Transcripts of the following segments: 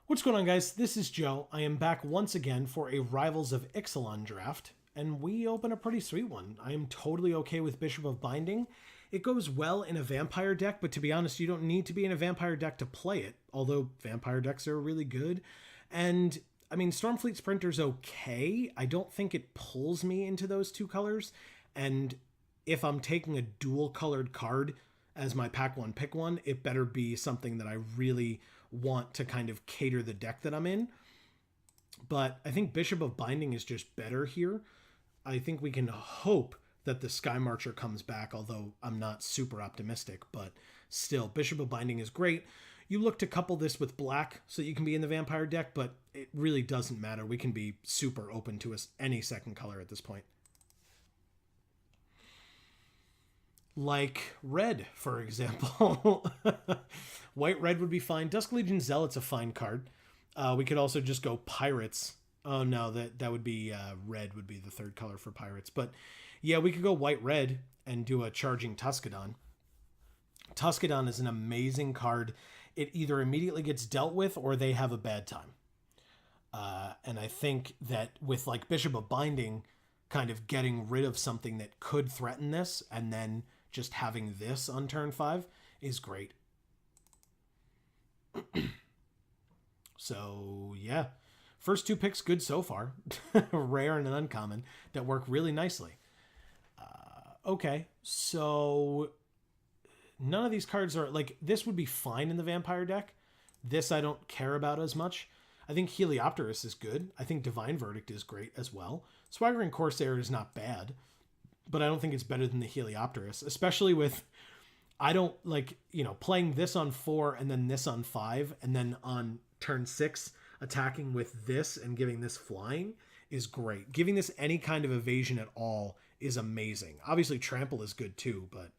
What's going on, guys? This is Joe. I am back once again for a Rivals of Ixalan draft, and we open a pretty sweet one. I am totally okay with Bishop of Binding. It goes well in a vampire deck, but to be honest, you don't need to be in a vampire deck to play it, although vampire decks are really good. And, I mean, Stormfleet Sprinter's okay. I don't think it pulls me into those two colors, and if I'm taking a dual-colored card as my pack one pick one, it better be something that I really want to kind of cater the deck that I'm in. But I think Bishop of Binding is just better here. I think we can hope that the Sky Marcher comes back, although I'm not super optimistic, but still, Bishop of Binding is great. You look to couple this with black so you can be in the vampire deck, but it really doesn't matter. We can be super open to any second color at this point. Like red, for example. White-red would be fine. Dusk Legion Zealot's a fine card. We could also just go Pirates. Oh, no, that would be red would be the third color for Pirates. But, yeah, we could go white-red and do a Charging Tuscadon. Tuscadon is an amazing card. It either immediately gets dealt with or they have a bad time. And I think that with, like, Bishop of Binding kind of getting rid of something that could threaten this and then just having this on turn 5 is great. So, yeah. First two picks good so far. Rare and an uncommon that work really nicely. Okay, so none of these cards are... Like, this would be fine in the Vampire deck. This I don't care about as much. I think Heliopterus is good. I think Divine Verdict is great as well. Swaggering Corsair is not bad, but I don't think it's better than the Heliopterus, especially with... I don't like, playing this on 4 and then this on 5 and then on turn 6 attacking with this and giving this flying is great. Giving this any kind of evasion at all is amazing. Obviously, Trample is good too, but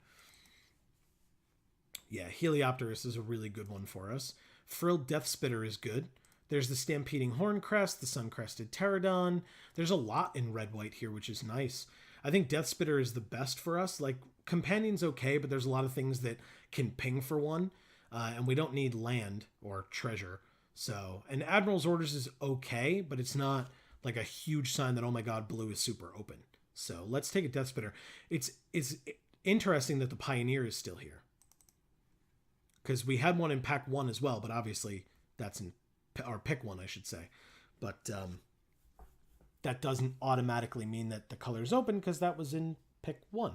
yeah, Heliopterus is a really good one for us. Frilled Death Spitter is good. There's the Stampeding Horncrest, the Sun-Crested Pterodon. There's a lot in red-white here, which is nice. I think Death Spitter is the best for us. Like, Companion's okay, but there's a lot of things that can ping for one, and we don't need land or treasure. So, and Admiral's Orders is okay, but it's not like a huge sign that, oh my god, blue is super open. So let's take a Death Spitter. It's interesting that the Pioneer is still here, because we had one in pack 1 as well, but obviously that's in our pick 1, I should say. But that doesn't automatically mean that the color is open, because that was in pick 1.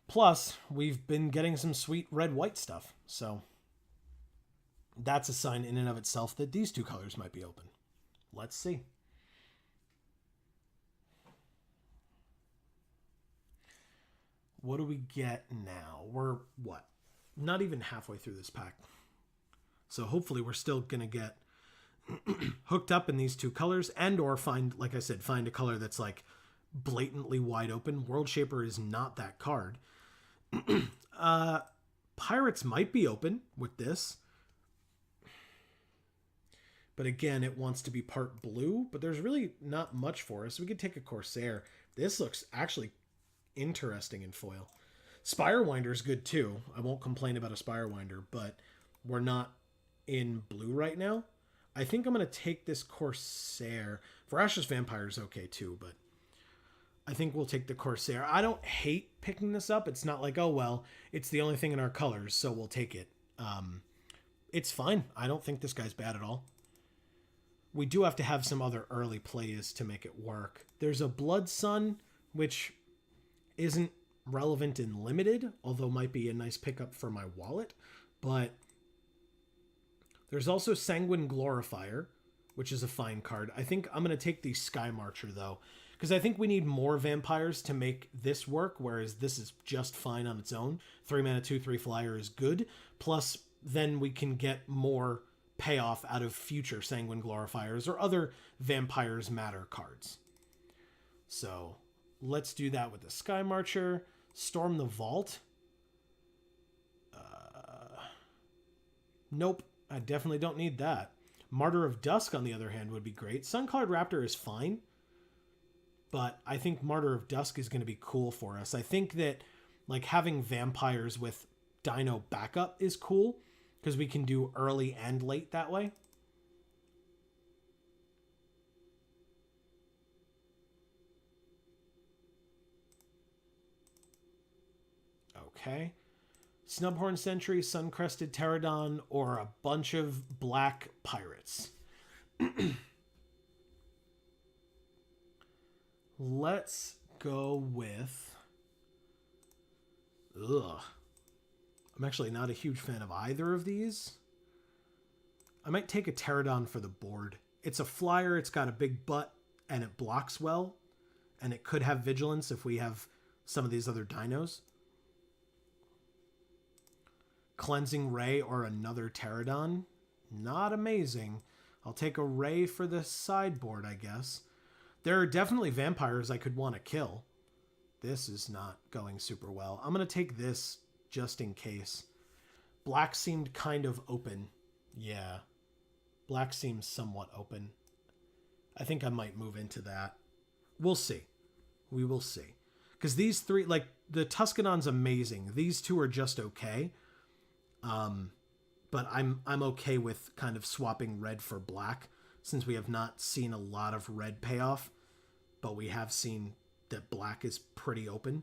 Plus, we've been getting some sweet red-white stuff, so that's a sign in and of itself that these two colors might be open. Let's see. What do we get now? We're, what? Not even halfway through this pack. So hopefully we're still going to get hooked up in these two colors and or find, like I said, find a color that's like blatantly wide open. World Shaper is not that card. Pirates might be open with this. But again, it wants to be part blue, but there's really not much for us. We could take a Corsair. This looks actually interesting in foil. Spirewinder is good too. I won't complain about a Spirewinder, but we're not in blue right now. I think I'm going to take this Corsair. Voracious Vampire is okay too, but I think we'll take the Corsair. I don't hate picking this up. It's not like, oh, well, it's the only thing in our colors, so we'll take it. It's fine. I don't think this guy's bad at all. We do have to have some other early plays to make it work. There's a Blood Sun, which isn't relevant in Limited, although might be a nice pickup for my wallet. But there's also Sanguine Glorifier, which is a fine card. I think I'm going to take the Sky Marcher, though, because I think we need more vampires to make this work, whereas this is just fine on its own. 3 mana, 2/3 flyer is good. Plus, then we can get more payoff out of future Sanguine Glorifiers or other Vampires Matter cards. So let's do that with the Sky Marcher. Storm the Vault. Nope, I definitely don't need that. Martyr of Dusk, on the other hand, would be great. Suncolored Raptor is fine, but I think Martyr of Dusk is going to be cool for us. I think that like having vampires with Dino backup is cool. because we can do early and late that way. Okay. Snubhorn Sentry, Sun-Crested Pterodon, or a bunch of black pirates. Let's go with... Ugh. I'm actually not a huge fan of either of these. I might take a Pterodon for the board. It's a flyer, it's got a big butt, and it blocks well. And it could have Vigilance if we have some of these other dinos. Cleansing Ray or another Pterodon. Not amazing. I'll take a Ray for the sideboard, I guess. There are definitely vampires I could want to kill. This is not going super well. I'm going to take this just in case. Black seemed kind of open. Yeah. Black seems somewhat open. I think I might move into that. We'll see. We will see. Because these three, like, the Tuscanon's amazing. These two are just okay. But I'm okay with kind of swapping red for black, since we have not seen a lot of red payoff, but we have seen that black is pretty open.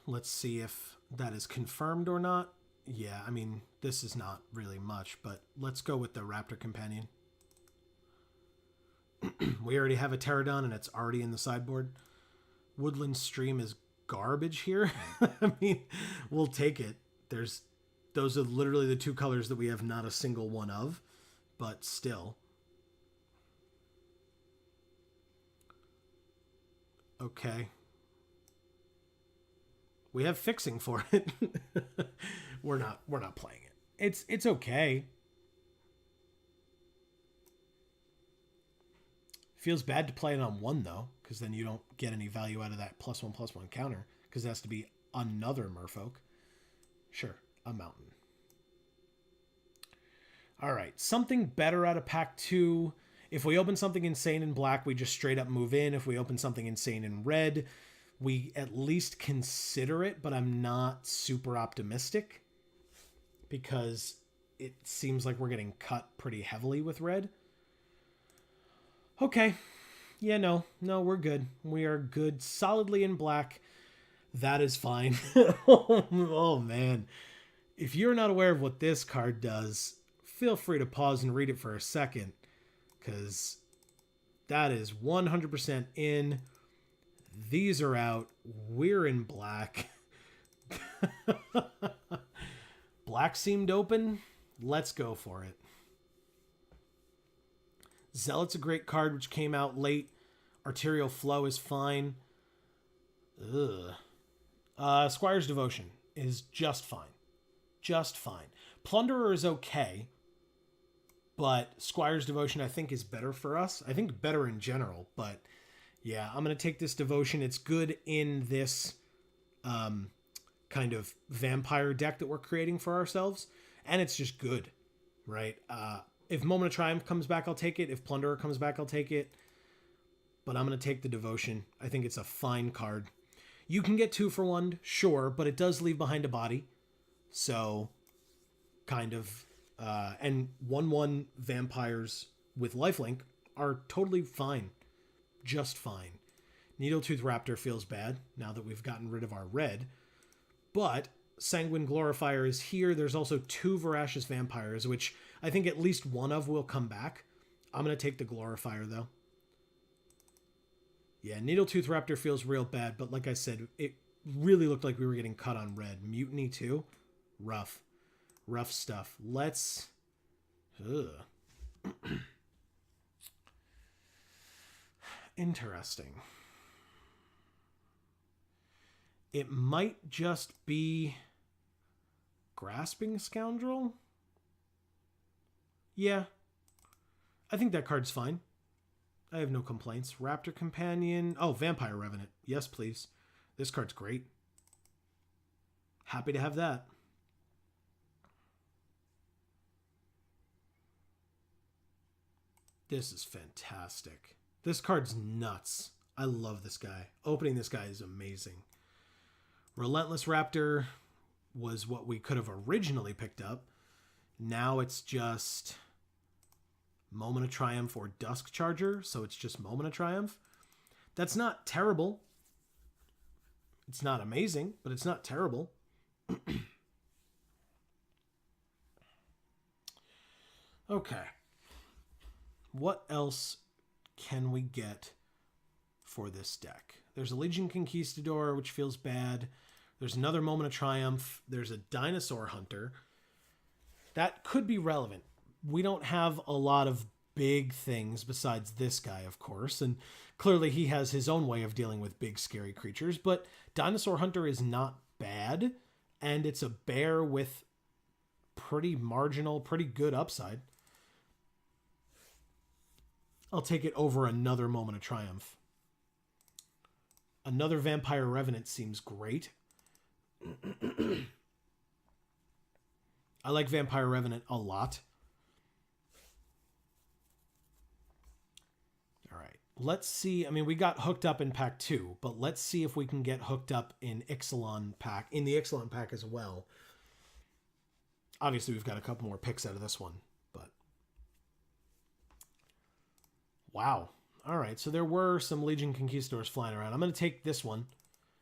Let's see if that is confirmed or not. Yeah, I mean, this is not really much, but let's go with the Raptor Companion. We already have a Pterodon, and it's already in the sideboard. Woodland Stream is garbage here. I mean, we'll take it. Those are literally the two colors that we have not a single one of, but still. Okay. We have fixing for it. We're not playing it. It's okay. Feels bad to play it on 1 though, because then you don't get any value out of that +1/+1 counter, because it has to be another Merfolk. Sure, a mountain. All right, something better out of pack 2. If we open something insane in black, we just straight up move in. If we open something insane in red, we at least consider it, but I'm not super optimistic because it seems like we're getting cut pretty heavily with red. Okay. Yeah, no, we're good. We are good solidly in black. That is fine. Oh, man. If you're not aware of what this card does, feel free to pause and read it for a second, because that is 100% in. These are out. We're in black. Black seemed open. Let's go for it. Zealot's a great card, which came out late. Arterial Flow is fine. Ugh. Squire's Devotion is just fine. Just fine. Plunderer is okay, but Squire's Devotion I think is better for us. I think better in general, but yeah, I'm going to take this Devotion. It's good in this kind of vampire deck that we're creating for ourselves, and it's just good, right? If Moment of Triumph comes back, I'll take it. If Plunderer comes back, I'll take it. But I'm going to take the Devotion. I think it's a fine card. You can get 2 for 1, sure, but it does leave behind a body. So, kind of... and 1/1 vampires with lifelink are totally fine. Just fine. Needletooth Raptor feels bad now that we've gotten rid of our red. But Sanguine Glorifier is here. There's also 2 Voracious Vampires, which I think at least one of will come back. I'm going to take the Glorifier, though. Yeah, Needletooth Raptor feels real bad, but like I said, it really looked like we were getting cut on red. Mutiny, too? Rough. Rough stuff. Let's... Interesting. It might just be Grasping Scoundrel? Yeah. I think that card's fine. I have no complaints. Raptor Companion. Oh, Vampire Revenant. Yes, please. This card's great. Happy to have that. This is fantastic. This card's nuts. I love this guy. Opening this guy is amazing. Relentless Raptor was what we could have originally picked up. Now it's just Moment of Triumph or Dusk Charger, so it's just Moment of Triumph. That's not terrible. It's not amazing, but it's not terrible. Okay. What else can we get for this deck? There's a Legion Conquistador, which feels bad. There's another Moment of Triumph. There's a Dinosaur Hunter. That could be relevant. We don't have a lot of big things besides this guy, of course, and clearly he has his own way of dealing with big, scary creatures, but Dinosaur Hunter is not bad, and it's a bear with pretty marginal, pretty good upside. I'll take it over another Moment of Triumph. Another Vampire Revenant seems great. I like Vampire Revenant a lot. All right. Let's see. I mean, we got hooked up in pack 2, but let's see if we can get hooked up in Ixalan pack, in the Ixalan pack as well. Obviously, we've got a couple more picks out of this one, but wow. All right, so there were some Legion Conquistadors flying around. I'm going to take this one,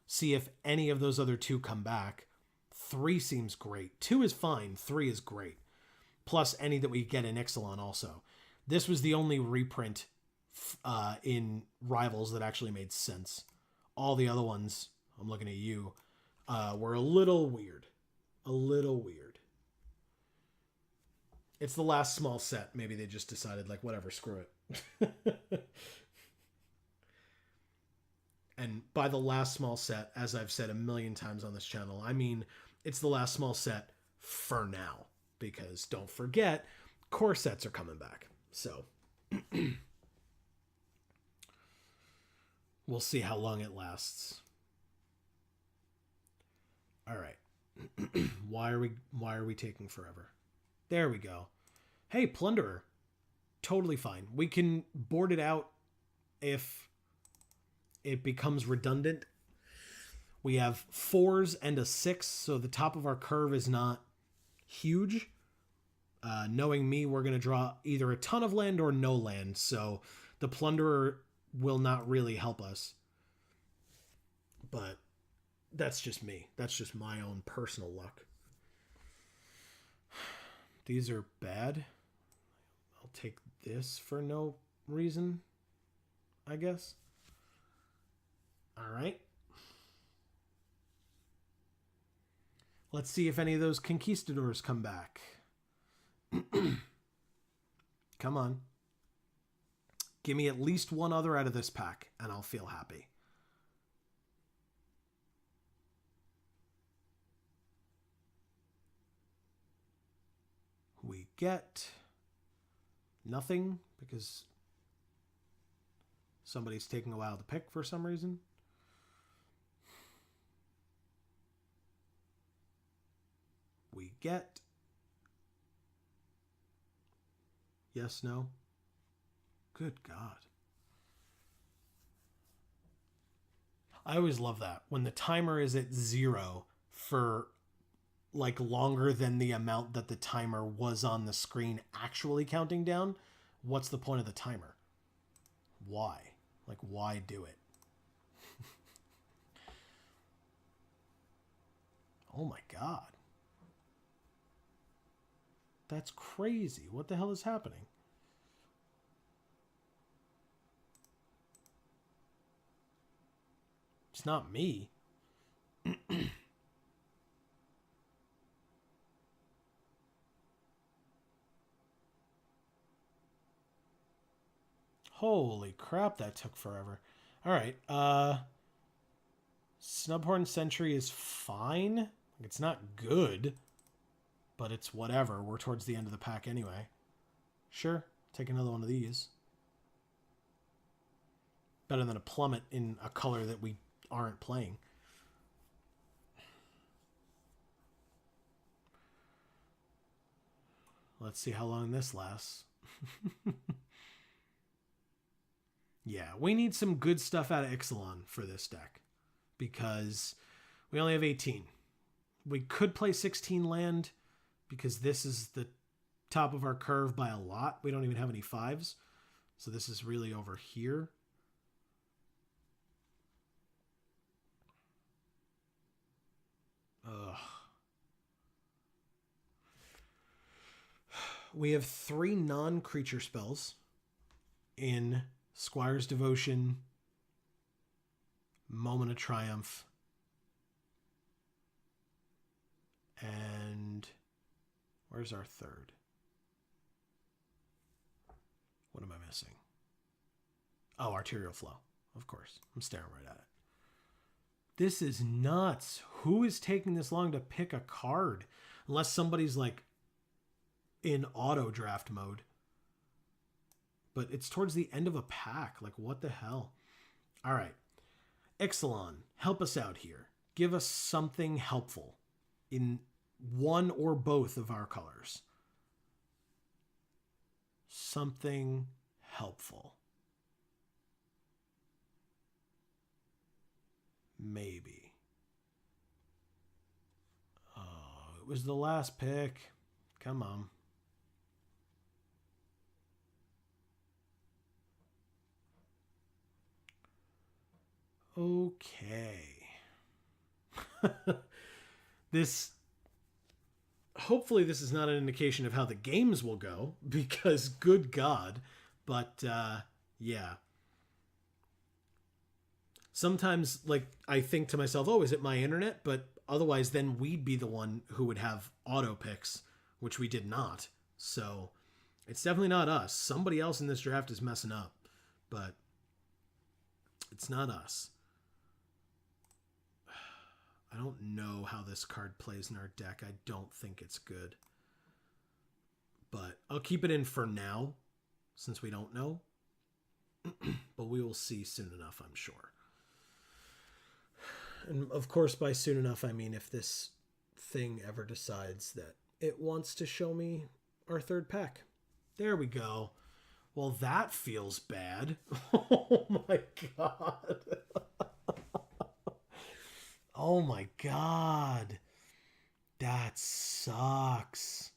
see if any of those other two come back. 3 seems great. 2 is fine. 3 is great. Plus any that we get in Ixalan also. This was the only reprint in Rivals that actually made sense. All the other ones, I'm looking at you, were a little weird. A little weird. It's the last small set. Maybe they just decided, like, whatever, screw it. And by the last small set, as I've said a million times on this channel, I mean it's the last small set for now, because don't forget, core sets are coming back. So we'll see how long it lasts. All right. Why are we taking forever? There we go. Hey, Plunderer. Totally fine. We can board it out if it becomes redundant. We have 4s and a 6, so the top of our curve is not huge. Knowing me, we're going to draw either a ton of land or no land, so the Plunderer will not really help us. But that's just me. That's just my own personal luck. These are bad. I'll take this for no reason, I guess. All right. Let's see if any of those Conquistadors come back. Come on. Give me at least one other out of this pack, and I'll feel happy. We get nothing because somebody's taking a while to pick for some reason. We get yes, no. Good God. I always love that when the timer is at 0 for like longer than the amount that the timer was on the screen actually counting down. What's the point of the timer? Why? Like, why do it? Oh my God. That's crazy. What the hell is happening? It's not me. Holy crap, that took forever. All right. Snubhorn Sentry is fine. It's not good, but it's whatever. We're towards the end of the pack anyway. Sure, take another one of these. Better than a plummet in a color that we aren't playing. Let's see how long this lasts. Yeah, we need some good stuff out of Ixalan for this deck, because We only have 18. We could play 16 land because this is the top of our curve by a lot. We don't even have any 5s. So this is really over here. Ugh. We have 3 non-creature spells in Squire's Devotion, Moment of Triumph, and where's our third? What am I missing? Oh, Arterial Flow, of course. I'm staring right at it. This is nuts. Who is taking this long to pick a card? Unless somebody's like in auto draft mode. But it's towards the end of a pack. Like, what the hell? All right. Ixalan, help us out here. Give us something helpful in one or both of our colors. Something helpful. Maybe. Oh, it was the last pick. Come on. Okay. Hopefully this is not an indication of how the games will go, because good God. But yeah. Sometimes, like, I think to myself, oh, is it my internet? But otherwise, then we'd be the one who would have auto picks, which we did not. So it's definitely not us. Somebody else in this draft is messing up, but it's not us. I don't know how this card plays in our deck. I don't think it's good. But I'll keep it in for now, since we don't know. But we will see soon enough, I'm sure. And of course, by soon enough, I mean if this thing ever decides that it wants to show me our third pack. There we go. Well, that feels bad. Oh my God. Oh my God. That sucks.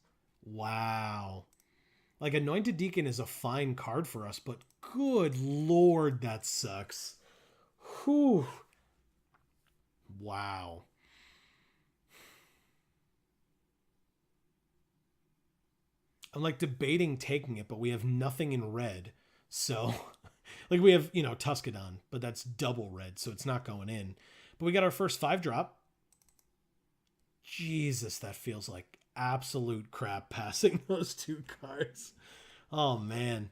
Wow. Like, Anointed Deacon is a fine card for us, but good Lord, that sucks. Whew. Wow. I'm like debating taking it, but we have nothing in red. So, like, we have, Tuscadon, but that's double red, so it's not going in. But we got our first 5-drop. Jesus, that feels like absolute crap passing those 2 cards. Oh, man.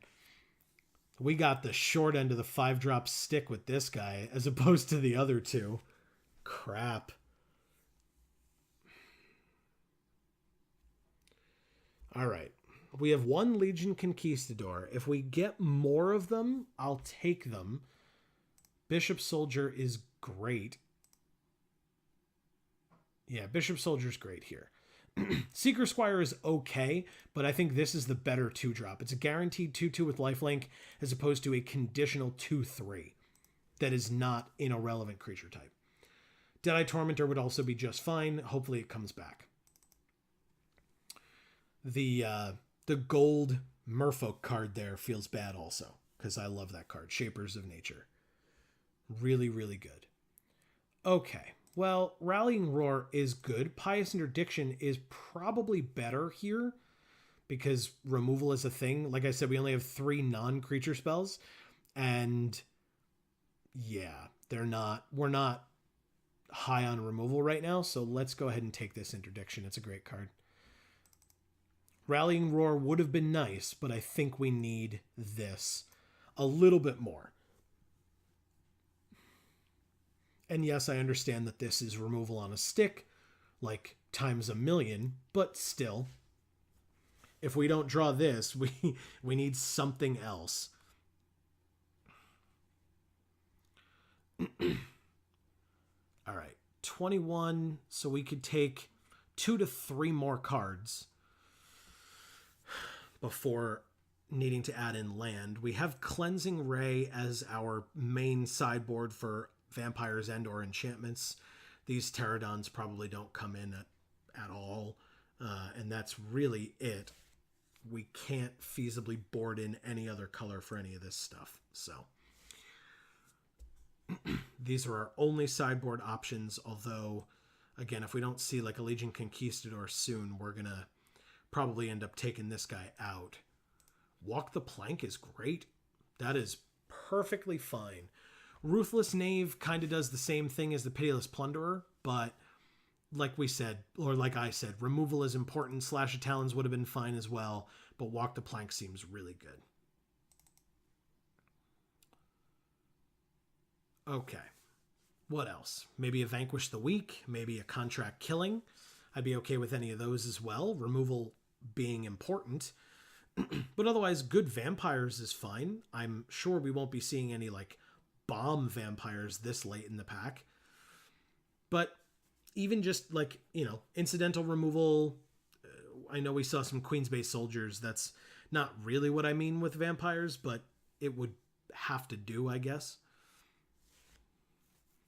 We got the short end of the 5-drop stick with this guy as opposed to the other 2. Crap. All right. We have 1 Legion Conquistador. If we get more of them, I'll take them. Bishop Soldier is great. Yeah, Bishop Soldier's great here. Seeker Squire is okay, but I think this is the better 2-drop. It's a guaranteed 2/2 with lifelink as opposed to a conditional 2/3 that is not an irrelevant creature type. Deadeye Tormentor would also be just fine. Hopefully it comes back. The gold Merfolk card there feels bad also, because I love that card. Shapers of Nature. Really, really good. Okay. Well, Rallying Roar is good. Pious Interdiction is probably better here because removal is a thing. Like I said, we only have 3 non-creature spells. And yeah, we're not high on removal right now. So let's go ahead and take this Interdiction. It's a great card. Rallying Roar would have been nice, but I think we need this a little bit more. And yes, I understand that this is removal on a stick, like times a million, but still, if we don't draw this, we need something else. All right, 21, so we could take 2 to 3 more cards before needing to add in land. We have Cleansing Ray as our main sideboard for vampires and or enchantments. These pterodons probably don't come in at all. And that's really it. We can't feasibly board in any other color for any of this stuff. So these are our only sideboard options. Although, again, if we don't see like a Legion Conquistador soon, we're going to probably end up taking this guy out. Walk the Plank is great. That is perfectly fine. Ruthless Knave kind of does the same thing as the Pitiless Plunderer, but like we said, or like I said, removal is important. Slash of Talons would have been fine as well, but Walk the Plank seems really good. Okay. What else? Maybe a Vanquish the Weak, maybe a Contract Killing. I'd be okay with any of those as well. Removal being important. But otherwise, good vampires is fine. I'm sure we won't be seeing any like bomb vampires this late in the pack. But even just like, you know, incidental removal. I know we saw some Queensbay soldiers. That's not really what I mean with vampires, but it would have to do, I guess.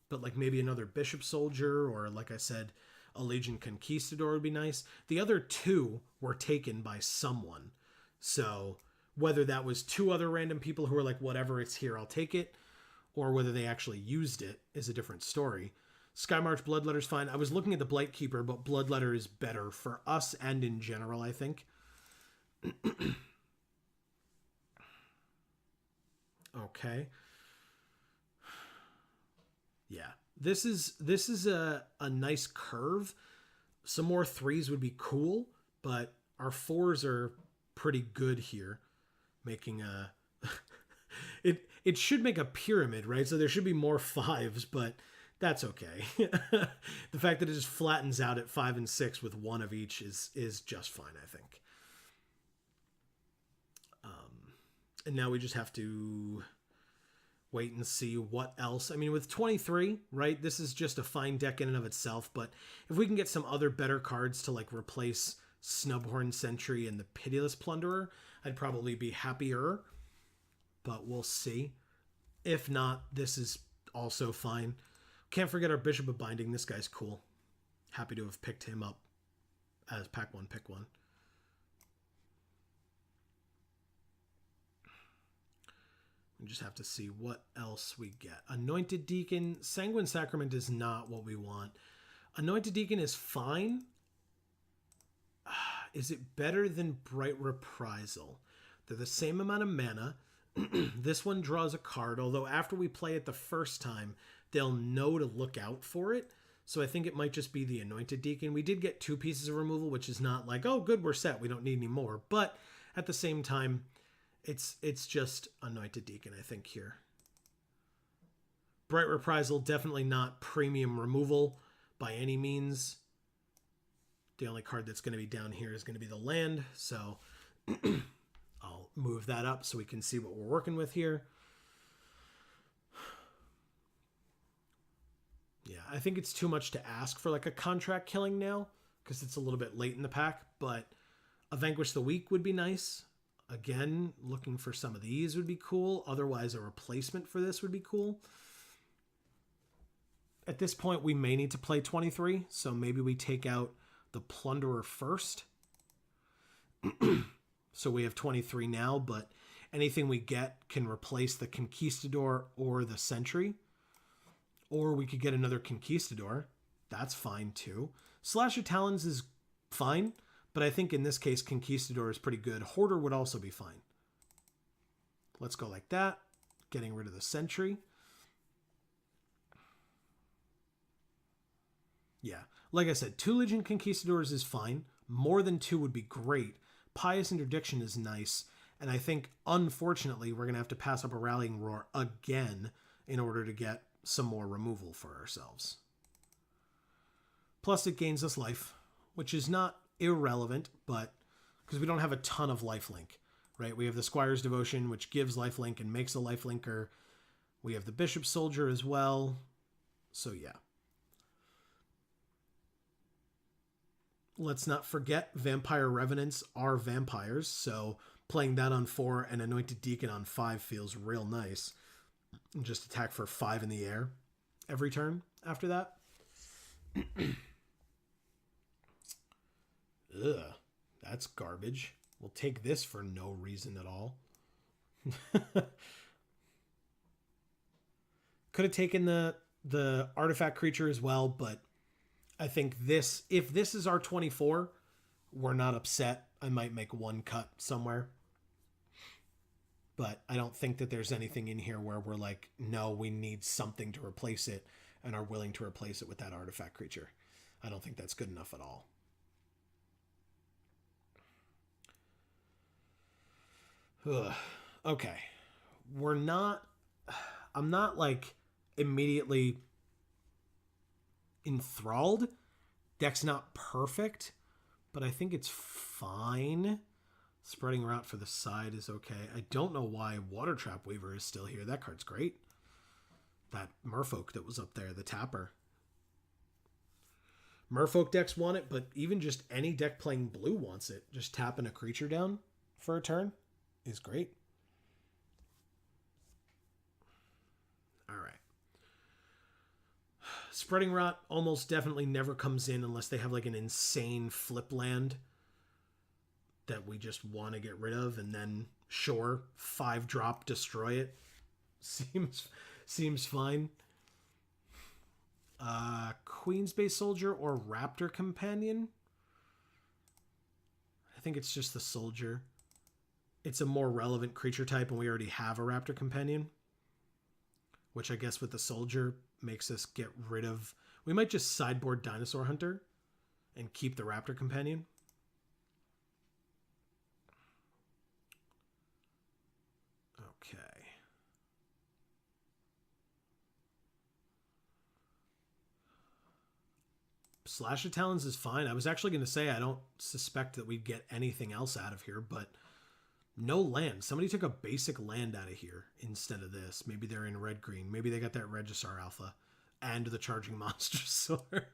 But like maybe another Bishop soldier, or like I said, a Legion Conquistador would be nice. The other two were taken by someone. So whether that was two other random people who were like, whatever, it's here, I'll take it, or whether they actually used it is a different story. Skymarch Bloodletter's fine. I was looking at the Blightkeeper, but Bloodletter is better for us and in general, I think. Okay. Yeah. This is a nice curve. Some more 3s would be cool, but our 4s are pretty good here. Making a... it should make a pyramid, right? So there should be more 5s, but that's okay. The fact that it just flattens out at 5 and 6 with one of each is just fine, I think. And now we just have to wait and see what else. I mean, with 23, right, this is just a fine deck in and of itself, but if we can get some other better cards to like replace Snubhorn Sentry and the Pitiless Plunderer, I'd probably be happier, but we'll see. If not, this is also fine. Can't forget our Bishop of Binding. This guy's cool. Happy to have picked him up as pack 1, pick 1. We just have to see what else we get. Anointed Deacon. Sanguine Sacrament is not what we want. Anointed Deacon is fine. Is it better than Bright Reprisal? They're the same amount of mana. This one draws a card, although after we play it the first time, they'll know to look out for it. So I think it might just be the Anointed Deacon. We did get 2 pieces of removal, which is not like, oh, good, we're set, we don't need any more. But at the same time, it's just Anointed Deacon, I think, here. Bright Reprisal, definitely not premium removal by any means. The only card that's going to be down here is going to be the land, so I'll move that up so we can see what we're working with here. Yeah, I think it's too much to ask for like a Contract Killing now, because it's a little bit late in the pack, but a Vanquish the Weak would be nice. Again, looking for some of these would be cool. Otherwise, a replacement for this would be cool. At this point, we may need to play 23, so maybe we take out the Plunderer first. So we have 23 now, but anything we get can replace the Conquistador or the Sentry. Or we could get another Conquistador. That's fine too. Slash of Talons is fine, but I think in this case, Conquistador is pretty good. Hoarder would also be fine. Let's go like that. Getting rid of the Sentry. Yeah, like I said, 2 Legion Conquistadors is fine. More than 2 would be great. Pious Interdiction is nice. And I think, unfortunately, we're going to have to pass up a Rallying Roar again in order to get some more removal for ourselves. Plus, it gains us life, which is not irrelevant, but because we don't have a ton of lifelink, right? We have the Squire's Devotion, which gives lifelink and makes a lifelinker. We have the Bishop Soldier as well. So, yeah. Let's not forget Vampire Revenants are vampires, so playing that on 4 and Anointed Deacon on 5 feels real nice. And just attack for 5 in the air every turn after that. Ugh, that's garbage. We'll take this for no reason at all. Could have taken the artifact creature as well, but I think this, if this is our 24, we're not upset. I might make one cut somewhere. But I don't think that there's anything in here where we're like, no, we need something to replace it and are willing to replace it with that artifact creature. I don't think that's good enough at all. Ugh. Okay. I'm not like immediately enthralled. Deck's not perfect, but I think it's fine. Spreading Route for the side is okay. I don't know why Water Trap Weaver is still here. That card's great. That Merfolk that was up there, the Tapper. Merfolk decks want it, but even just any deck playing blue wants it. Just tapping a creature down for a turn is great. All right. Spreading Rot almost definitely never comes in unless they have like an insane flip land that we just want to get rid of, and then sure, 5-drop destroy it. Seems fine. Queen's Base Soldier or Raptor Companion? I think it's just the Soldier. It's a more relevant creature type, and we already have a Raptor Companion, which I guess with the Soldier makes us get rid of... We might just sideboard Dinosaur Hunter and keep the Raptor Companion. Okay. Slash of Talons is fine. I was actually going to say I don't suspect that we'd get anything else out of here, but no land. Somebody took a basic land out of here instead of this. Maybe they're in red-green. Maybe they got that Regisaur Alpha and the Charging Monster Sword.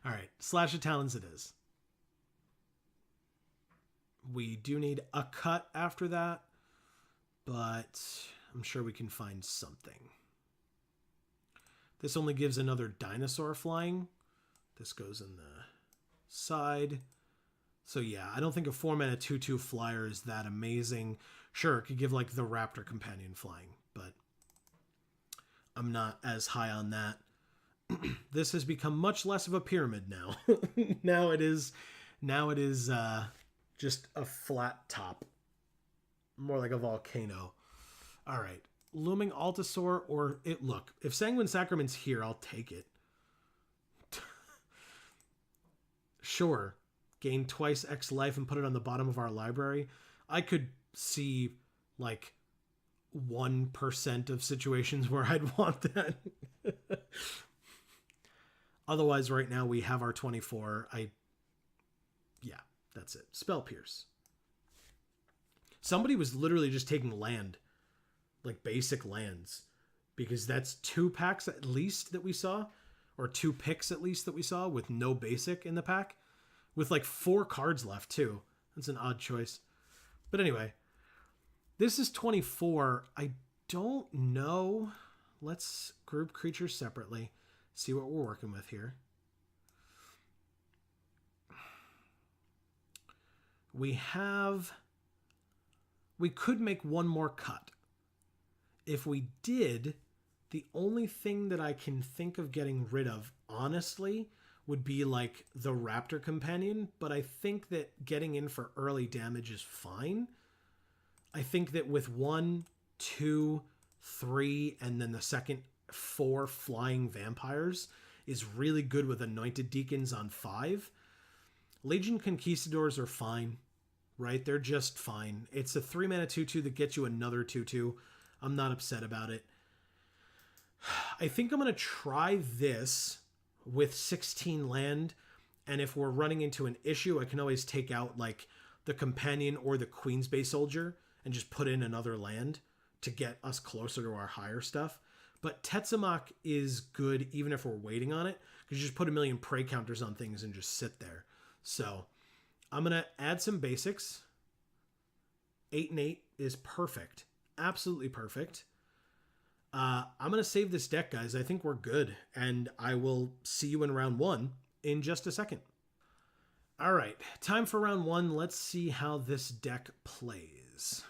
All right, Slash of Talons it is. We do need a cut after that, but I'm sure we can find something. This only gives another dinosaur flying. This goes in the side. So yeah, I don't think a 4-mana 2/2 flyer is that amazing. Sure, it could give like the Raptor Companion flying, but I'm not as high on that. This has become much less of a pyramid now. Now it is just a flat top. More like a volcano. All right. Looming Altasaur or it. Look, if Sanguine Sacrament's here, I'll take it. Sure. Gain twice X life and put it on the bottom of our library. I could see like 1% of situations where I'd want that. Otherwise, right now we have our 24. Yeah, that's it. Spell Pierce. Somebody was literally just taking land, like basic lands, because that's 2 packs at least that we saw, or 2 picks at least that we saw with no basic in the pack, with like 4 cards left too. That's an odd choice. But anyway, this is 24. I don't know. Let's group creatures separately. See what we're working with here. We could make one more cut. If we did, the only thing that I can think of getting rid of, honestly, would be like the Raptor Companion, but I think that getting in for early damage is fine. I think that with 1, 2, 3, and then the second 4 flying vampires is really good with Anointed Deacons on 5. Legion Conquistadors are fine, right? They're just fine. It's a 3-mana 2/2 that gets you another 2/2. I'm not upset about it. I think I'm going to try this with 16 land, and if we're running into an issue, I can always take out like the Companion or the Queen's Base Soldier and just put in another land to get us closer to our higher stuff. But Tetsamok is good even if we're waiting on it, because you just put a million prey counters on things and just sit there. So I'm going to add some basics. 8 and 8 is perfect. Absolutely perfect. I'm going to save this deck, guys. I think we're good. And I will see you in round 1 in just a second. All right, time for round one. Let's see how this deck plays.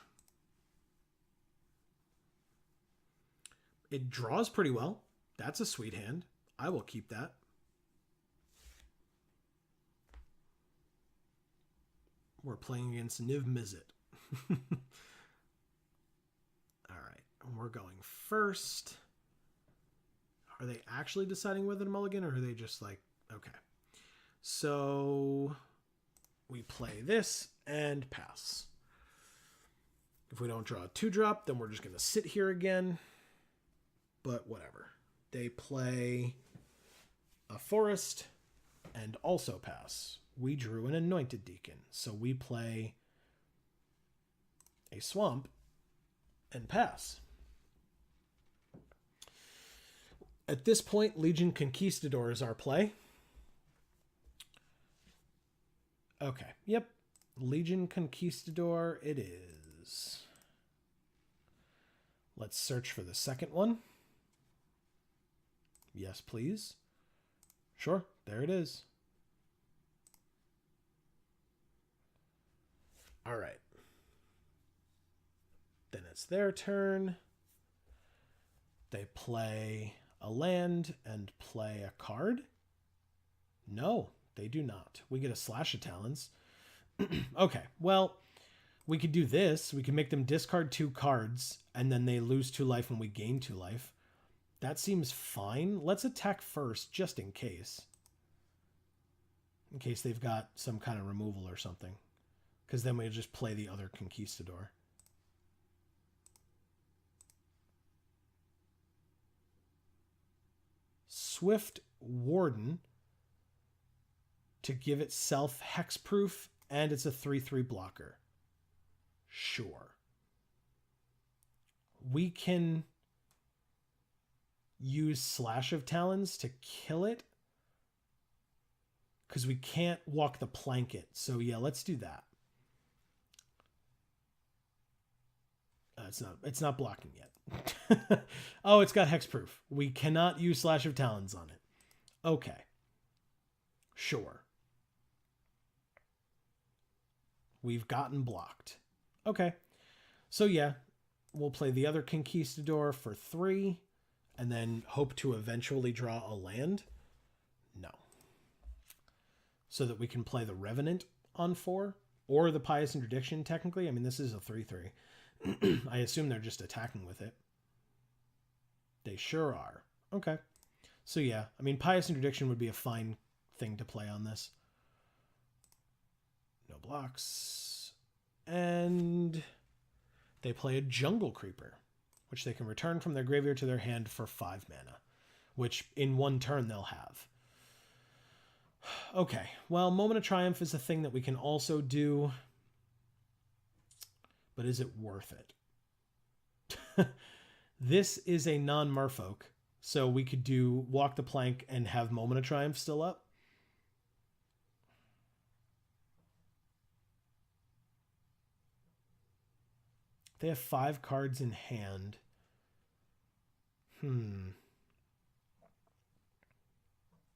It draws pretty well. That's a sweet hand. I will keep that. We're playing against Niv Mizzet. All right, we're going first. Are they actually deciding whether to mulligan, or are they just like, okay. So we play this and pass. If we don't draw a 2-drop, then we're just going to sit here again. But whatever. They play a forest and also pass. We drew an Anointed Deacon, so we play a swamp and pass. At this point, Legion Conquistador is our play. Okay, yep. Legion Conquistador it is. Let's search for the second one. Yes, please. Sure, there it is. All right. Then it's their turn. They play a land and play a card. No, they do not. We get a Slash of Talons. Okay, well, we could do this. We can make them discard 2 cards, and then they lose 2 life when we gain 2 life. That seems fine. Let's attack first, just in case. In case they've got some kind of removal or something. Because then we'll just play the other Conquistador. Swift Warden to give itself hexproof, and it's a 3/3 blocker. Sure. We can use Slash of Talons to kill it, because we can't walk the plank it. So yeah, let's do that. It's not blocking yet. Oh, it's got hexproof. We cannot use Slash of Talons on it. Okay. Sure. We've gotten blocked. Okay. So yeah, we'll play the other Conquistador for 3 and then hope to eventually draw a land. No. So that we can play the Revenant on 4 or the Pious Interdiction technically. I mean, this is a 3/3. I assume they're just attacking with it. They sure are. Okay. So yeah, I mean, Pious Interdiction would be a fine thing to play on this. No blocks. And they play a Jungle Creeper, which they can return from their graveyard to their hand for 5 mana, which in 1 turn they'll have. Okay, well, Moment of Triumph is a thing that we can also do, but is it worth it? This is a non-Merfolk, so we could do Walk the Plank and have Moment of Triumph still up. They have 5 cards in hand.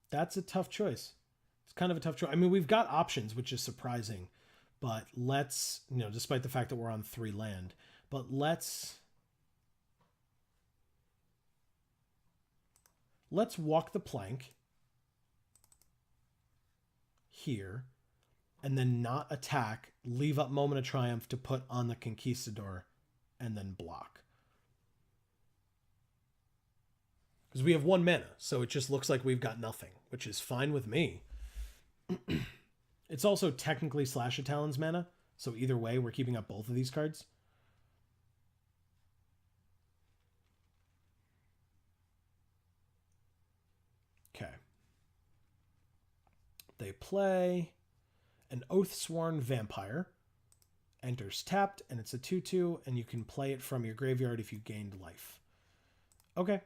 That's a tough choice. It's kind of a tough choice. I mean, we've got options, which is surprising. But let's, despite the fact that we're on 3 land, but let's walk the plank here and then not attack, leave up Moment of Triumph to put on the Conquistador and then block. Because we have 1 mana, so it just looks like we've got nothing, which is fine with me. It's also technically Slash of Talons mana, so either way, we're keeping up both of these cards. Okay. They play an Oathsworn Vampire. Enters tapped, and it's a 2/2, and you can play it from your graveyard if you gained life. Okay.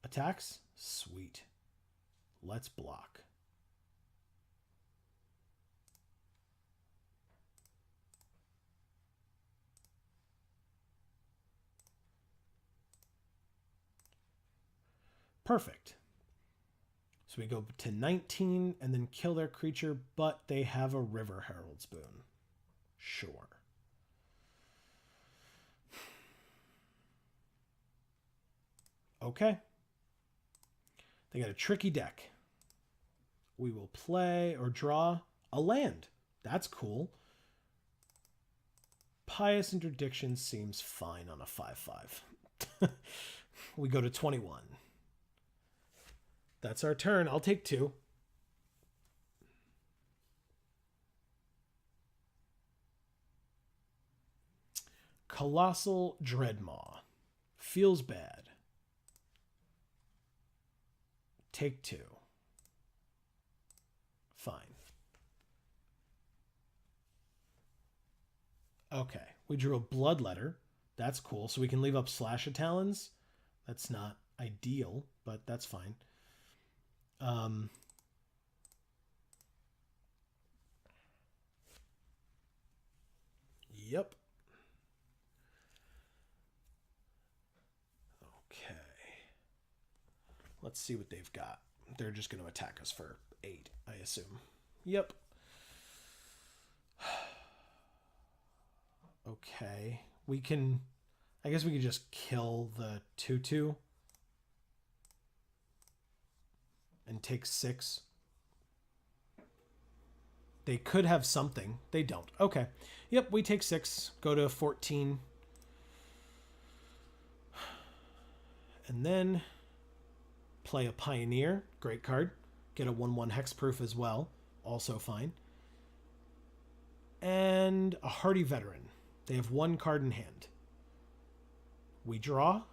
Attacks? Sweet. Let's block. Perfect. So So we go to 19 and then kill their creature, but they have a River Herald's Boon. Sure. Okay. They got a tricky deck. We will play or draw a land. That's cool. Pious Interdiction seems fine on a 5/5. We go to 21. That's our turn. I'll take 2. Colossal Dreadmaw. Feels bad. Take 2. Fine. Okay. We drew a Bloodletter. That's cool. So we can leave up Slash-a-Talons. That's not ideal, but that's fine. Yep. Okay. Let's see what they've got. They're just going to attack us for 8, I assume. Yep. Okay. We can... I guess we could just kill the 2/2. And take 6. They could have something. They don't. Okay. Yep, we take 6. Go to 14. And then play a Pioneer. Great card. Get a 1/1 hexproof as well. Also fine. And a Hardy Veteran. They have 1 card in hand. We draw.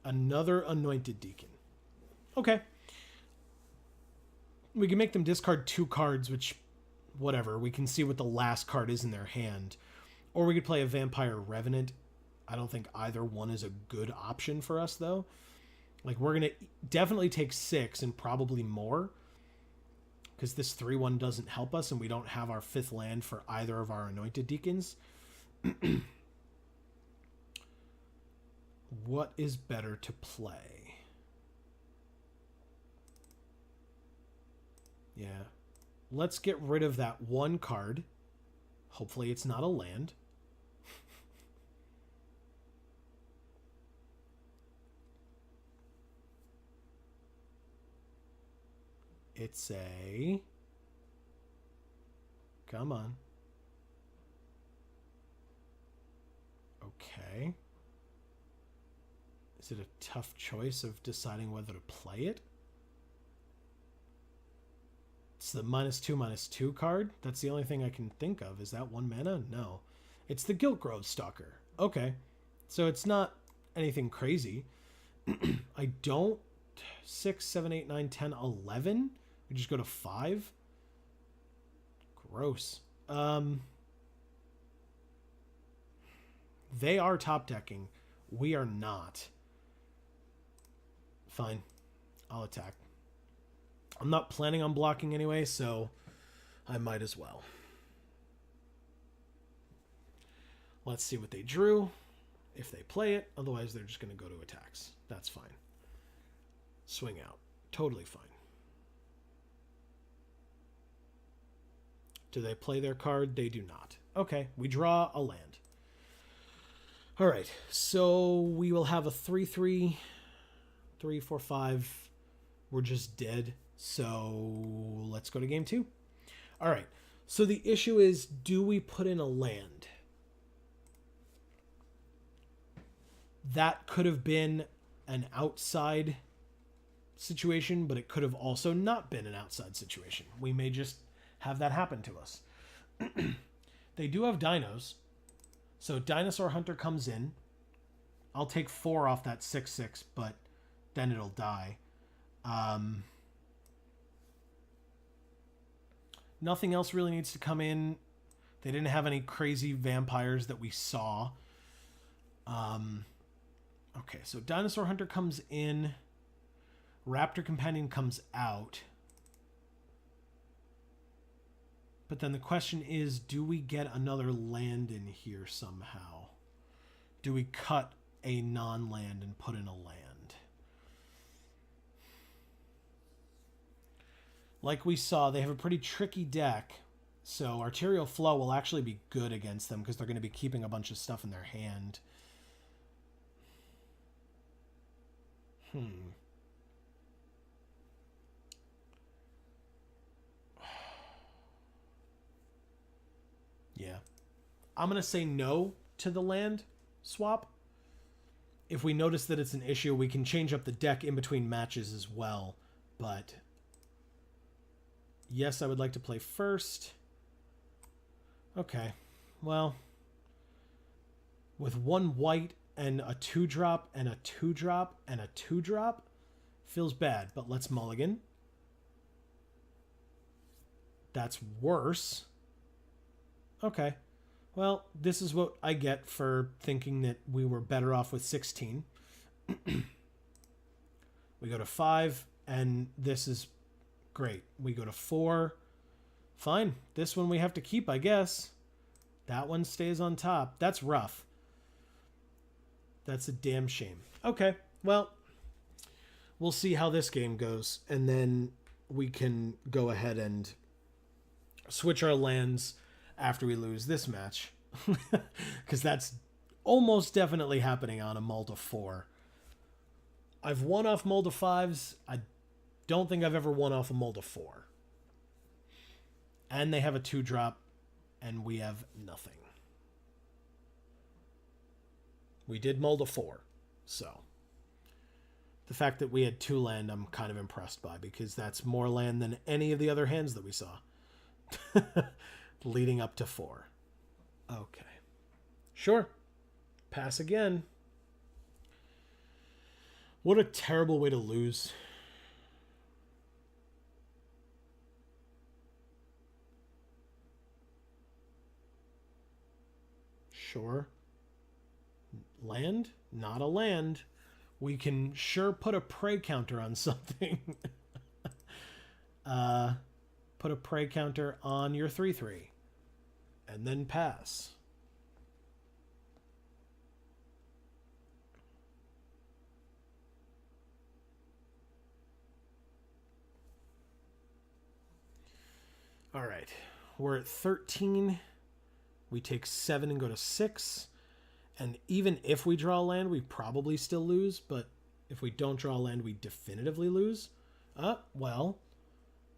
Another Anointed Deacon. Okay. We can make them discard 2 cards, which, whatever. We can see what the last card is in their hand. Or we could play a Vampire Revenant. I don't think either one is a good option for us, though. Like, we're going to definitely take 6 and probably more. Because this 3/1 doesn't help us, and we don't have our 5th land for either of our Anointed Deacons. What is better to play? Yeah. Let's get rid of that 1 card. Hopefully it's not a land. It's a... Come on. Okay. Is it a tough choice of deciding whether to play it? It's the -2/-2 card. That's the only thing I can think of. Is that 1 mana? No. It's the Guiltgrove Stalker. Okay. So it's not anything crazy. I don't... 6, 7, 8, 9, 10, 11? We just go to 5? Gross. They are top decking. We are not. Fine. I'll attack. I'm not planning on blocking anyway, so I might as well. Let's see what they drew. If they play it, otherwise they're just going to go to attacks. That's fine. Swing out. Totally fine. Do they play their card? They do not. Okay, we draw a land. All right, so we will have a 3/3, 3, 4, 5. We're just dead. So let's go to game 2. All right, so the issue is, do we put in a land? That could have been an outside situation, but it could have also not been an outside situation. We may just have that happen to us. They do have dinos. So Dinosaur Hunter comes in. I'll take 4 off that 6/6, but then it'll die. Nothing else really needs to come in. They didn't have any crazy vampires that we saw. Okay, so Dinosaur Hunter comes in. Raptor Companion comes out. But then the question is, do we get another land in here somehow? Do we cut a non-land and put in a land. Like we saw, they have a pretty tricky deck, so Arterial Flow will actually be good against them because they're going to be keeping a bunch of stuff in their hand. Yeah. I'm going to say no to the land swap. If we notice that it's an issue, we can change up the deck in between matches as well. But yes, I would like to play first. Okay. Well, with one white and a 2-drop and a 2-drop and a 2-drop, feels bad, but let's mulligan. That's worse. Okay. Well, this is what I get for thinking that we were better off with 16. We go to 5, and this is great. We go to 4. Fine. This one we have to keep, I guess. That one stays on top. That's rough. That's a damn shame. Okay. Well, we'll see how this game goes, and then we can go ahead and switch our lands after we lose this match, because that's almost definitely happening on a Mull of 4. I've won off Mull of 5s. I don't think I've ever won off a Mull of 4. And they have a 2-drop, and we have nothing. We did Mull of 4, so the fact that we had 2 land, I'm kind of impressed by, because that's more land than any of the other hands that we saw. Leading up to 4. Okay. Sure. Pass again. What a terrible way to lose. Sure. Land? Not a land. We can sure put a prey counter on something. Put a prey counter on your 3/3. And then pass. All right. We're at 13. We take 7 and go to 6. And even if we draw a land, we probably still lose. But if we don't draw a land, we definitively lose. Well,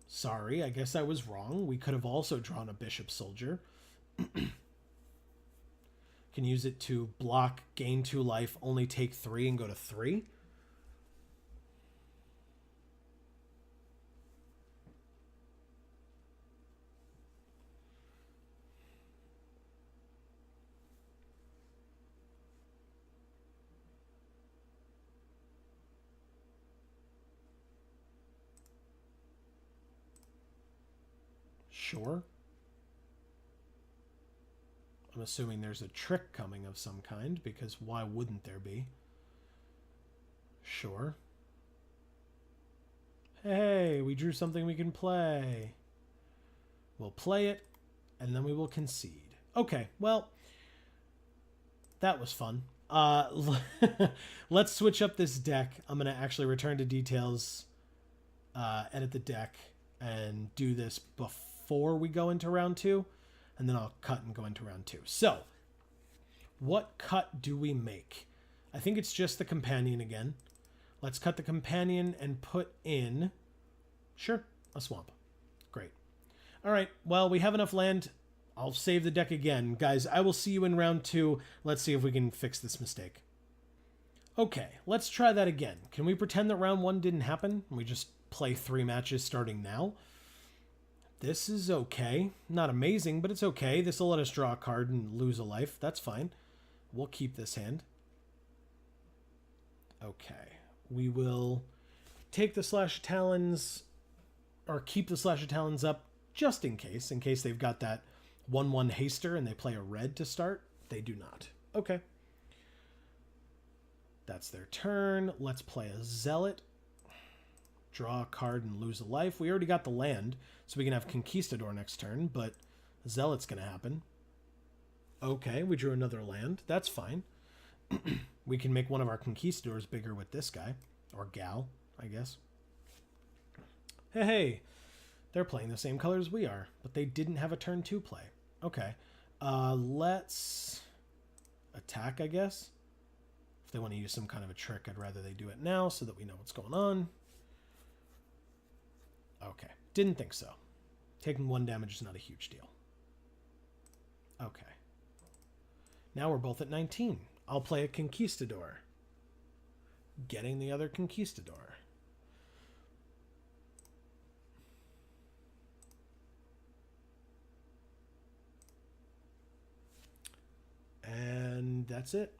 sorry, I guess I was wrong. We could have also drawn a Bishop Soldier. Can use it to block, gain 2 life, only take 3 and go to 3. Sure. I'm assuming there's a trick coming of some kind, because why wouldn't there be? Sure. Hey, we drew something we can play. We'll play it, and then we will concede. Okay, well, that was fun. Let's switch up this deck. I'm going to actually return to details, edit the deck, and do this before we go into round 2. And then I'll cut and go into round 2. So, what cut do we make? I think it's just the companion again. Let's cut the companion and put in, sure, a swamp. Great. All right, well, we have enough land. I'll save the deck again. Guys, I will see you in round 2. Let's see if we can fix this mistake. Okay, let's try that again. Can we pretend that round 1 didn't happen? We just play 3 matches starting now. This is okay. Not amazing, but it's okay. This will let us draw a card and lose a life. That's fine. We'll keep this hand. Okay. We will take the Slash of Talons, or keep the Slash of Talons up just in case they've got that 1/1 haster and they play a red to start. They do not. Okay. That's their turn. Let's play a Zealot. Draw a card and lose a life. We already got the land, so we can have Conquistador next turn, but Zealot's going to happen. Okay, we drew another land. That's fine. We can make one of our conquistadors bigger with this guy. Or gal, I guess. Hey, they're playing the same colors we are, but they didn't have a turn 2 play. Okay. Let's attack, I guess. If they want to use some kind of a trick, I'd rather they do it now so that we know what's going on. Okay. Didn't think so. Taking 1 damage is not a huge deal. Okay. Now we're both at 19. I'll play a conquistador. Getting the other conquistador. And that's it.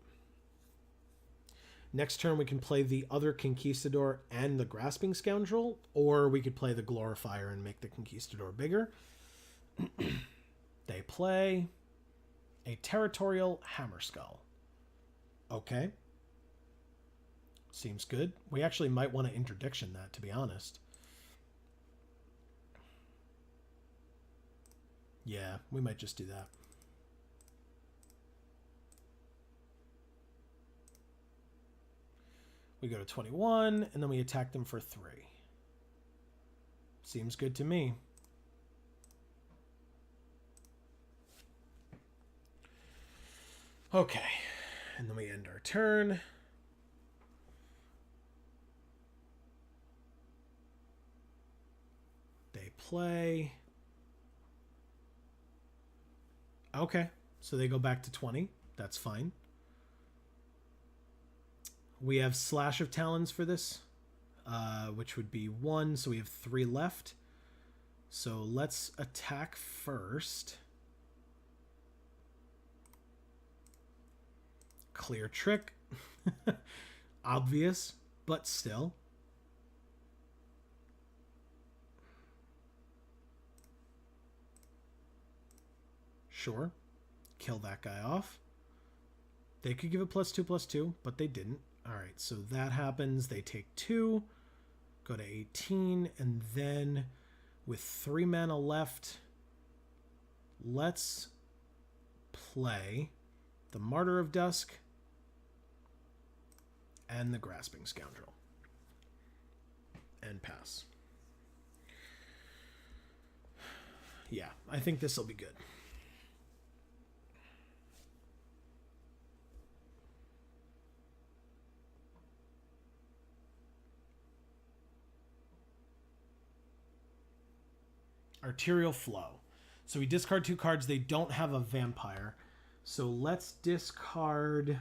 Next turn we can play the other conquistador and the grasping scoundrel, or we could play the glorifier and make the conquistador bigger. They play a territorial hammerskull. Okay. Seems good. We actually might want to interdiction that, to be honest. Yeah, we might just do that. We go to 21, and then we attack them for 3. Seems good to me. Okay, and then we end our turn. They play. Okay, so they go back to 20. That's fine. We have Slash of Talons for this, which would be 1, so we have 3 left. So let's attack first. Clear trick. Obvious, but still. Sure. Kill that guy off. They could give a +2/+2, but they didn't. All right, so that happens. They take 2, go to 18, and then with 3 mana left, let's play the Martyr of Dusk and the Grasping Scoundrel. And pass. Yeah, I think this will be good. Arterial Flow. So we discard 2 cards. They don't have a vampire. So let's discard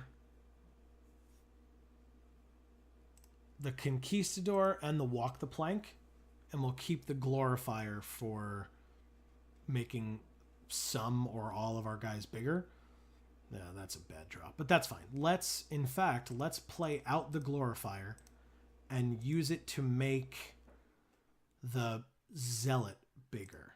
the Conquistador and the Walk the Plank. And we'll keep the Glorifier for making some or all of our guys bigger. Yeah, that's a bad drop, but that's fine. Let's play out the Glorifier and use it to make the Zealot bigger.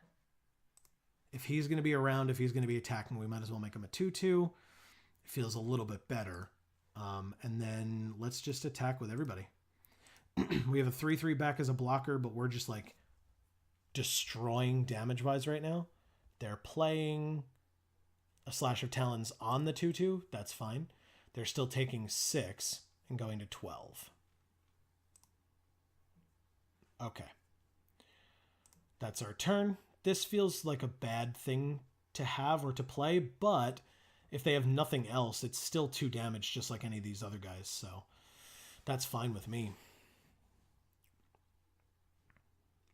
If he's going to be around, if he's going to be attacking, we might as well make him a 2/2. It feels a little bit better. And then let's just attack with everybody. We have a 3/3 back as a blocker, but we're just like destroying damage-wise right now. They're playing a Slash of Talons on the 2/2. That's fine. They're still taking 6 and going to 12. Okay. That's our turn. This feels like a bad thing to have or to play, but if they have nothing else, it's still 2 damage just like any of these other guys, so that's fine with me.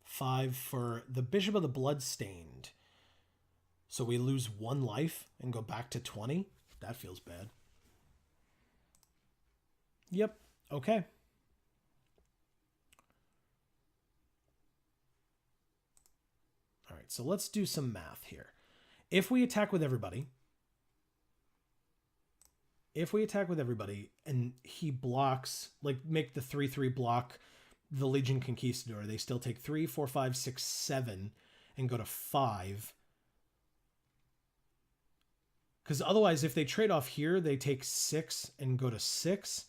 5 for the Bishop of the Bloodstained. So we lose 1 life and go back to 20? That feels bad. Yep, okay. All right, so let's do some math here. If we attack with everybody, and he blocks, like make the 3/3 block the Legion Conquistador, they still take 3, 4, 5, 6, 7 and go to 5. Because otherwise, if they trade off here, they take 6 and go to 6,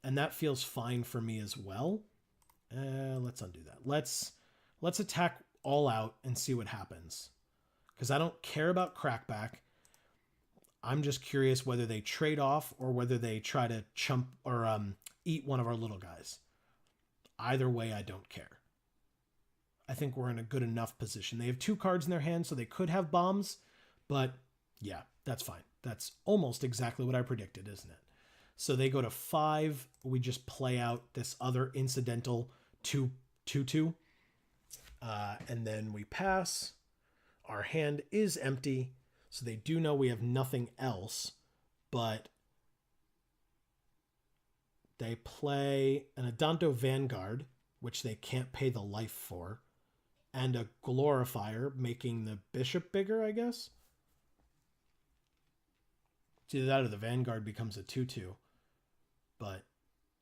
and that feels fine for me as well. Let's undo that. Let's attack all out and see what happens. Because I don't care about crackback. I'm just curious whether they trade off or whether they try to chump or eat one of our little guys. Either way, I don't care. I think we're in a good enough position. They have 2 cards in their hand, so they could have bombs, but yeah, that's fine. That's almost exactly what I predicted, isn't it? So they go to 5. We just play out this other incidental 2/2. And then we pass. Our hand is empty, so they do know we have nothing else, but they play an Adanto Vanguard, which they can't pay the life for, and a Glorifier, making the bishop bigger, I guess. It's either that or the Vanguard becomes a 2/2, but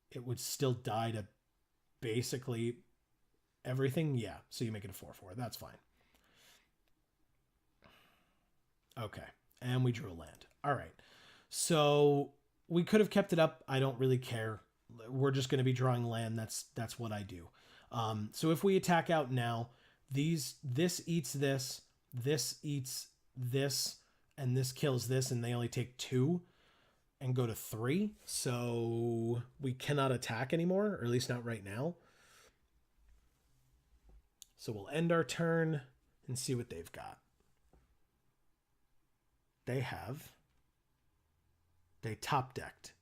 it would still die to basically everything. Yeah, so you make it a 4/4. That's fine. Okay, and we drew a land. All right, so we could have kept it up. I don't really care. We're just going to be drawing land. That's what I do. So if we attack out now, this eats this eats this, and this kills this, and they only take 2 and go to 3. So we cannot attack anymore, or at least not right now. So we'll end our turn and see what they've got. They top decked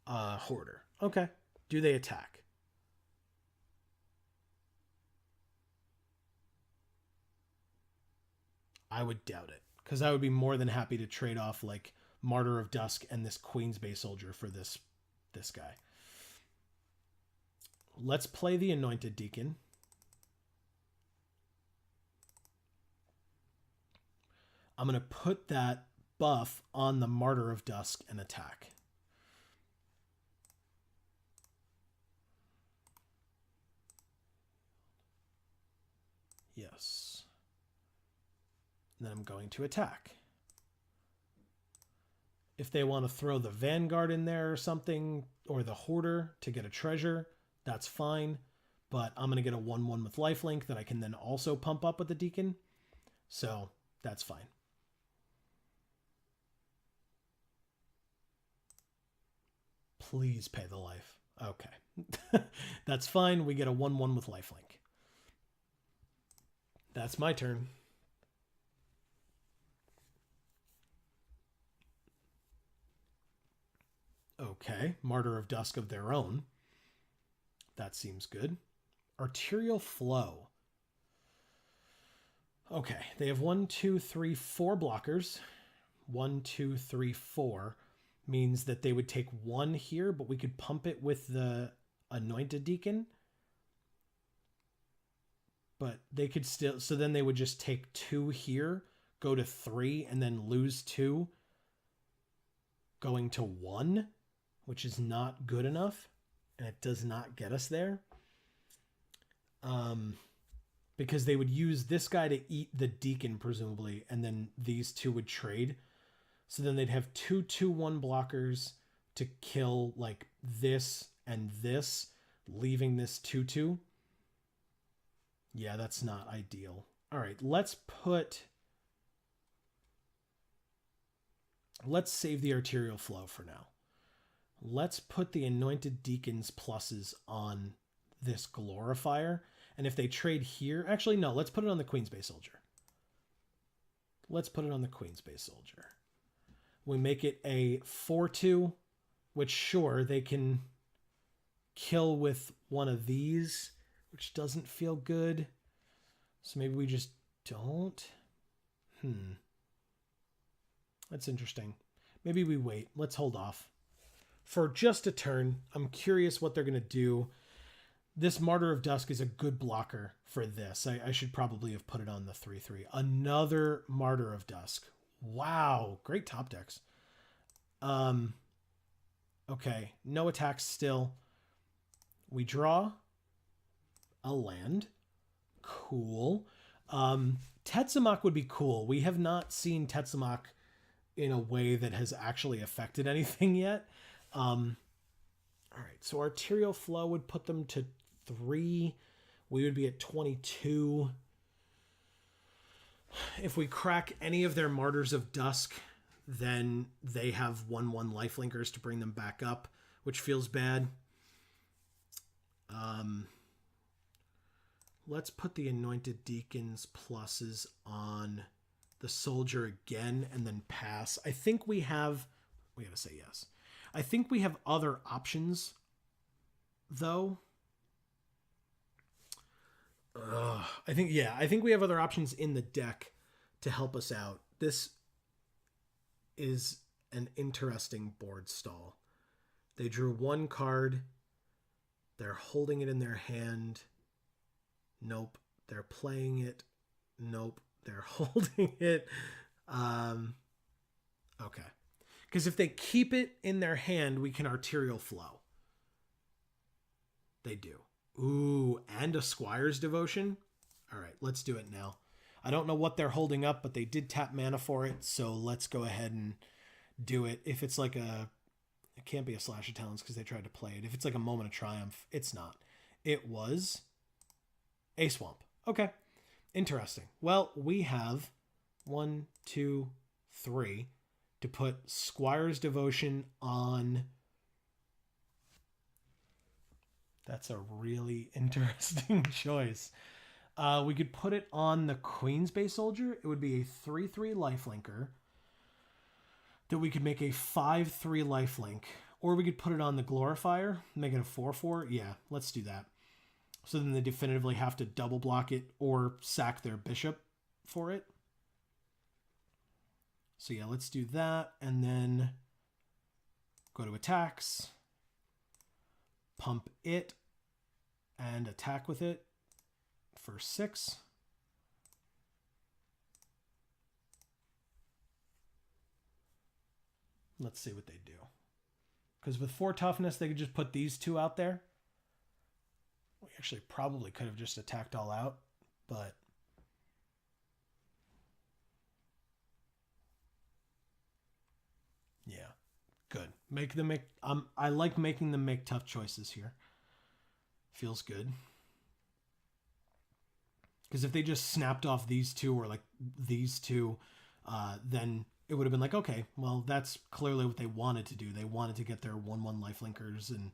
Hoarder. Okay. Do they attack? I would doubt it, because I would be more than happy to trade off like Martyr of Dusk and this Queen's Bay Soldier for this guy. Let's play the Anointed Deacon. I'm going to put that buff on the Martyr of Dusk and attack. Yes. And then I'm going to attack. If they want to throw the Vanguard in there or something, or the Hoarder to get a treasure, that's fine. But I'm going to get a 1/1 with lifelink that I can then also pump up with the Deacon. So that's fine. Please pay the life. Okay. That's fine. We get a 1/1 with lifelink. That's my turn. Okay. Martyr of Dusk of their own. That seems good. Arterial Flow. Okay. They have 1, 2, 3, 4 blockers. 1, 2, 3, 4. Means that they would take 1 here, but we could pump it with the Anointed Deacon. But they could still, so then they would just take 2 here, go to 3, and then lose 2, going to 1, which is not good enough, and it does not get us there. Because they would use this guy to eat the Deacon, presumably, and then these 2 would trade. So then they'd have 2 2/1 blockers to kill like this and this, leaving this 2/2. Yeah, that's not ideal. All right, let's save the Arterial Flow for now. Let's put the Anointed Deacon's pluses on this Glorifier. And if they trade here, actually, no, let's put it on the Queen's Bay Soldier. Let's put it on the Queen's Bay Soldier. We make it a 4/2, which sure, they can kill with one of these, which doesn't feel good. So maybe we just don't. That's interesting. Maybe we wait. Let's hold off for just a turn. I'm curious what they're going to do. This Martyr of Dusk is a good blocker for this. I should probably have put it on the 3/3. Another Martyr of Dusk. Wow, great top decks. Okay, no attacks still. We draw a land. Cool. Tetsumak would be cool. We have not seen Tetsumak in a way that has actually affected anything yet. All right, so Arterial Flow would put them to 3. We would be at 22. If we crack any of their Martyrs of Dusk, then they have 1/1 lifelinkers to bring them back up, which feels bad. Let's put the Anointed Deacon's pluses on the soldier again and then pass. I think we have... We gotta say yes. I think we have other options, though. I think we have other options in the deck to help us out. This is an interesting board stall. They drew one card. They're holding it in their hand. Nope. They're playing it. Nope. They're holding it. Okay. Because if they keep it in their hand, we can arterial flow. They do. Ooh, and a Squire's Devotion. All right, let's do it now. I don't know what they're holding up, but they did tap mana for it, so let's go ahead and do it. If it's like a... It can't be a Slash of Talons because they tried to play it. If it's like a Moment of Triumph, it's not. It was a Swamp. Okay, interesting. Well, we have 1, 2, 3 to put Squire's Devotion on... That's a really interesting choice. We could put it on the Queen's Bay Soldier. It would be a 3/3 lifelinker that we could make a 5/3 lifelink. Or we could put it on the Glorifier, make it a 4/4. Yeah, let's do that. So then they definitively have to double block it or sack their bishop for it. So yeah, let's do that. And then go to attacks. Pump it and attack with it for 6. Let's see what they do. Because with 4 toughness, they could just put these 2 out there. We actually probably could have just attacked all out, but... Yeah. Good. I like making them make tough choices here. Feels good. Because if they just snapped off these 2 or like these 2, then it would have been like, okay, well, that's clearly what they wanted to do. They wanted to get their 1/1 lifelinkers and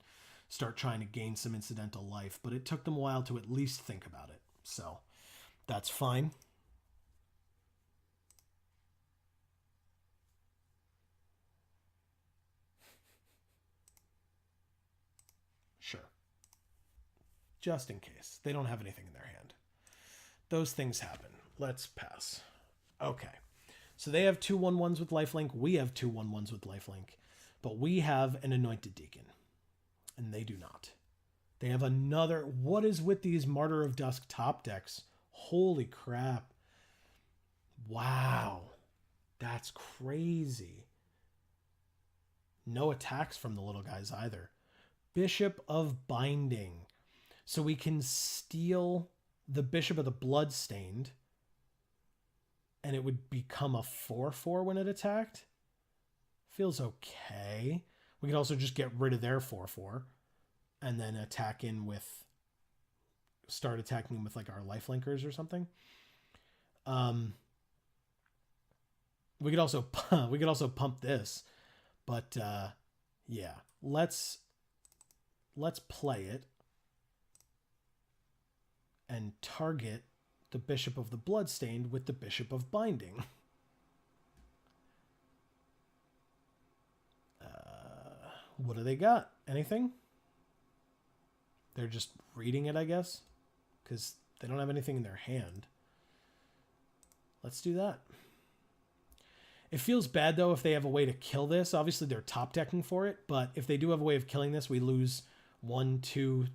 start trying to gain some incidental life. But it took them a while to at least think about it. So that's fine. Sure. Just in case. They don't have anything in their hand. Those things happen. Let's pass. Okay. So they have 2 1/1s with lifelink. We have 2 1/1s with lifelink. But we have an Anointed Deacon. And they do not. They have another... What is with these Martyr of Dusk top decks? Holy crap. Wow. That's crazy. No attacks from the little guys either. Bishop of Binding. So we can steal the Bishop of the Bloodstained, and it would become a 4/4 when it attacked. Feels okay. We could also just get rid of their 4/4 and then attack in with... Start attacking with like our lifelinkers or something. We could also pump this, but yeah, let's play it and target the Bishop of the Bloodstained with the Bishop of Binding. What do they got? Anything? They're just reading it, I guess, because they don't have anything in their hand. Let's do that. It feels bad, though, if they have a way to kill this. Obviously, they're top decking for it, but if they do have a way of killing this, we lose 1, 2,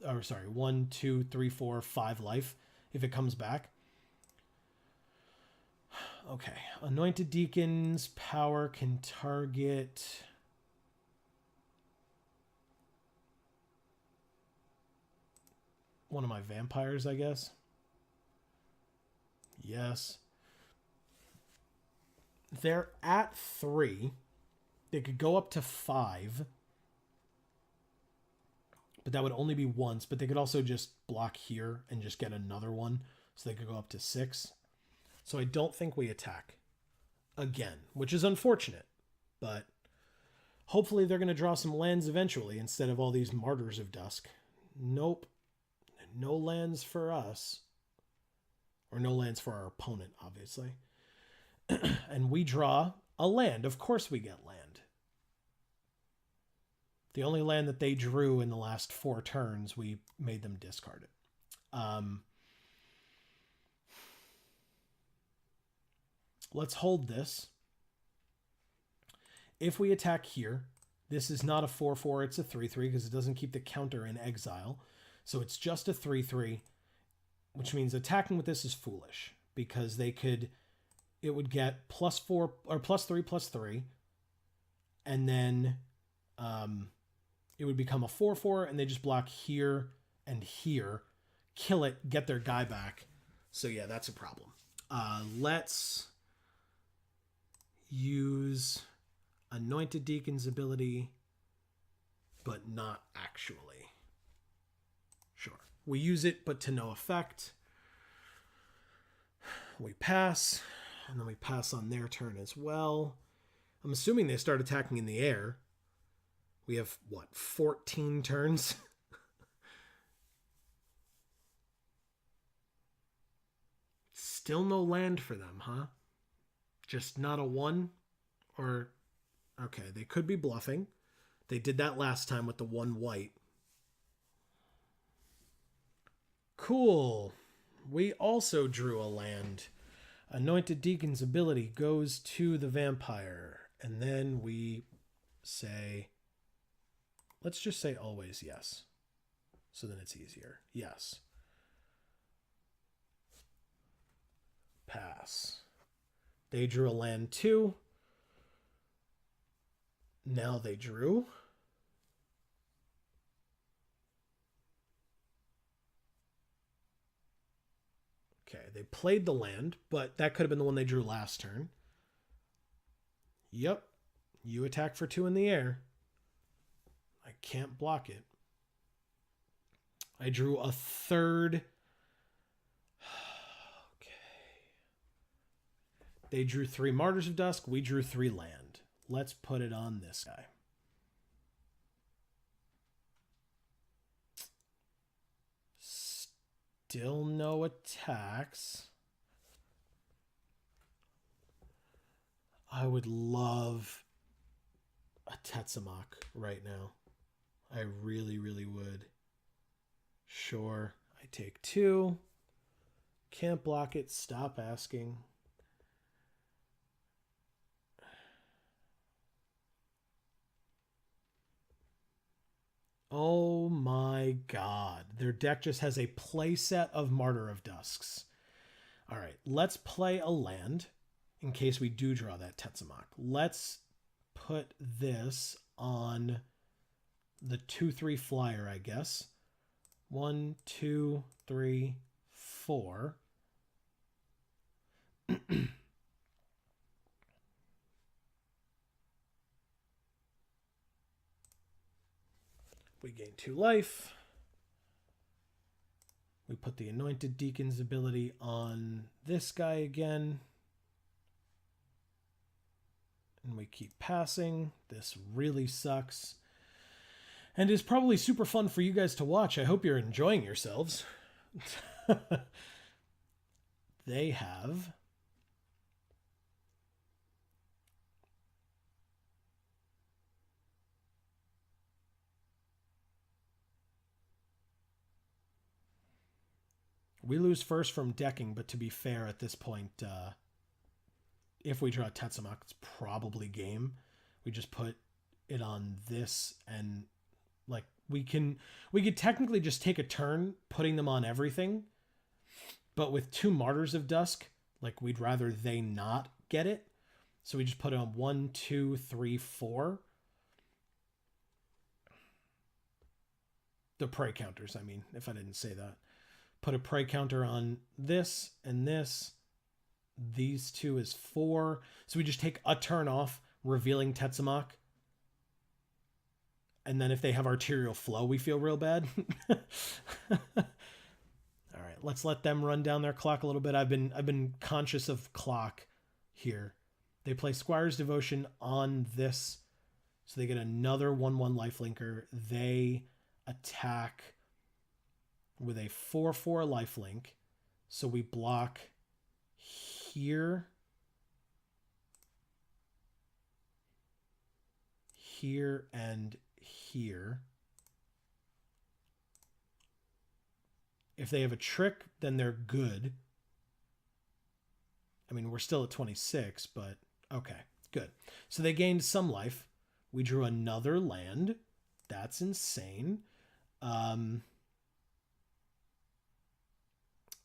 3, 4, 5 life if it comes back. Okay. Anointed Deacon's power can target... one of my vampires, I guess. Yes. They're at 3. They could go up to 5. But that would only be once. But they could also just block here and just get another one. So they could go up to 6. So I don't think we attack. again, which is unfortunate, but hopefully they're going to draw some lands eventually instead of all these Martyrs of Dusk. Nope. No lands for us. Or no lands for our opponent, obviously. And we draw a land. Of course we get land. The only land that they drew in the last 4 turns, we made them discard it. Let's hold this. If we attack here, this is not a 4/4, it's a 3/3 because it doesn't keep the counter in exile. So it's just a 3/3, which means attacking with this is foolish because it would get +4 or +3/+3, and then it would become a 4/4, and they just block here and here, kill it, get their guy back. So yeah, that's a problem. Let's use Anointed Deacon's ability, but not actually. Sure. We use it, but to no effect. We pass, and then we pass on their turn as well. I'm assuming they start attacking in the air. We have, 14 turns? Still no land for them, huh? Just not a 1? Or, okay, they could be bluffing. They did that last time with the 1 white. Cool. We also drew a land. Anointed Deacon's ability goes to the vampire. And then we say, let's just say always yes. So then it's easier. Yes. Pass. They drew a land too. Now they drew. Okay, they played the land, but that could have been the one they drew last turn. Yep. You attack for 2 in the air. I can't block it. I drew a 3rd. They drew 3 Martyrs of Dusk. We drew 3 land. Let's put it on this guy. Still no attacks. I would love a Tetsamok right now. I really, really would. Sure. I take 2. Can't block it. Stop asking. Oh my god. Their deck just has a playset of Martyr of Dusks. All right, let's play a land in case we do draw that Tetsamok. Let's put this on the 2/3 flyer, I guess. 1, 2, 3, 4. We gain 2 life. We put the Anointed Deacon's ability on this guy again. And we keep passing. This really sucks. And is probably super fun for you guys to watch. I hope you're enjoying yourselves. They have... We lose first from decking, but to be fair, at this point, if we draw Tetsamok, it's probably game. We just put it on this, and like we could technically just take a turn putting them on everything, but with 2 Martyrs of Dusk, like we'd rather they not get it, so we just put it on 1, 2, 3, 4. The prey counters, I mean, if I didn't say that. Put a prey counter on this and this. These 2 is 4. So we just take a turn off, revealing Tetsamok. And then if they have Arterial Flow, we feel real bad. All right, let's let them run down their clock a little bit. I've been conscious of clock here. They play Squire's Devotion on this, so they get another 1/1 lifelinker. They attack with a 4/4 lifelink, so we block here, here, and here. If they have a trick, then they're good. I mean, we're still at 26, but okay, good. So they gained some life. We drew another land. That's insane.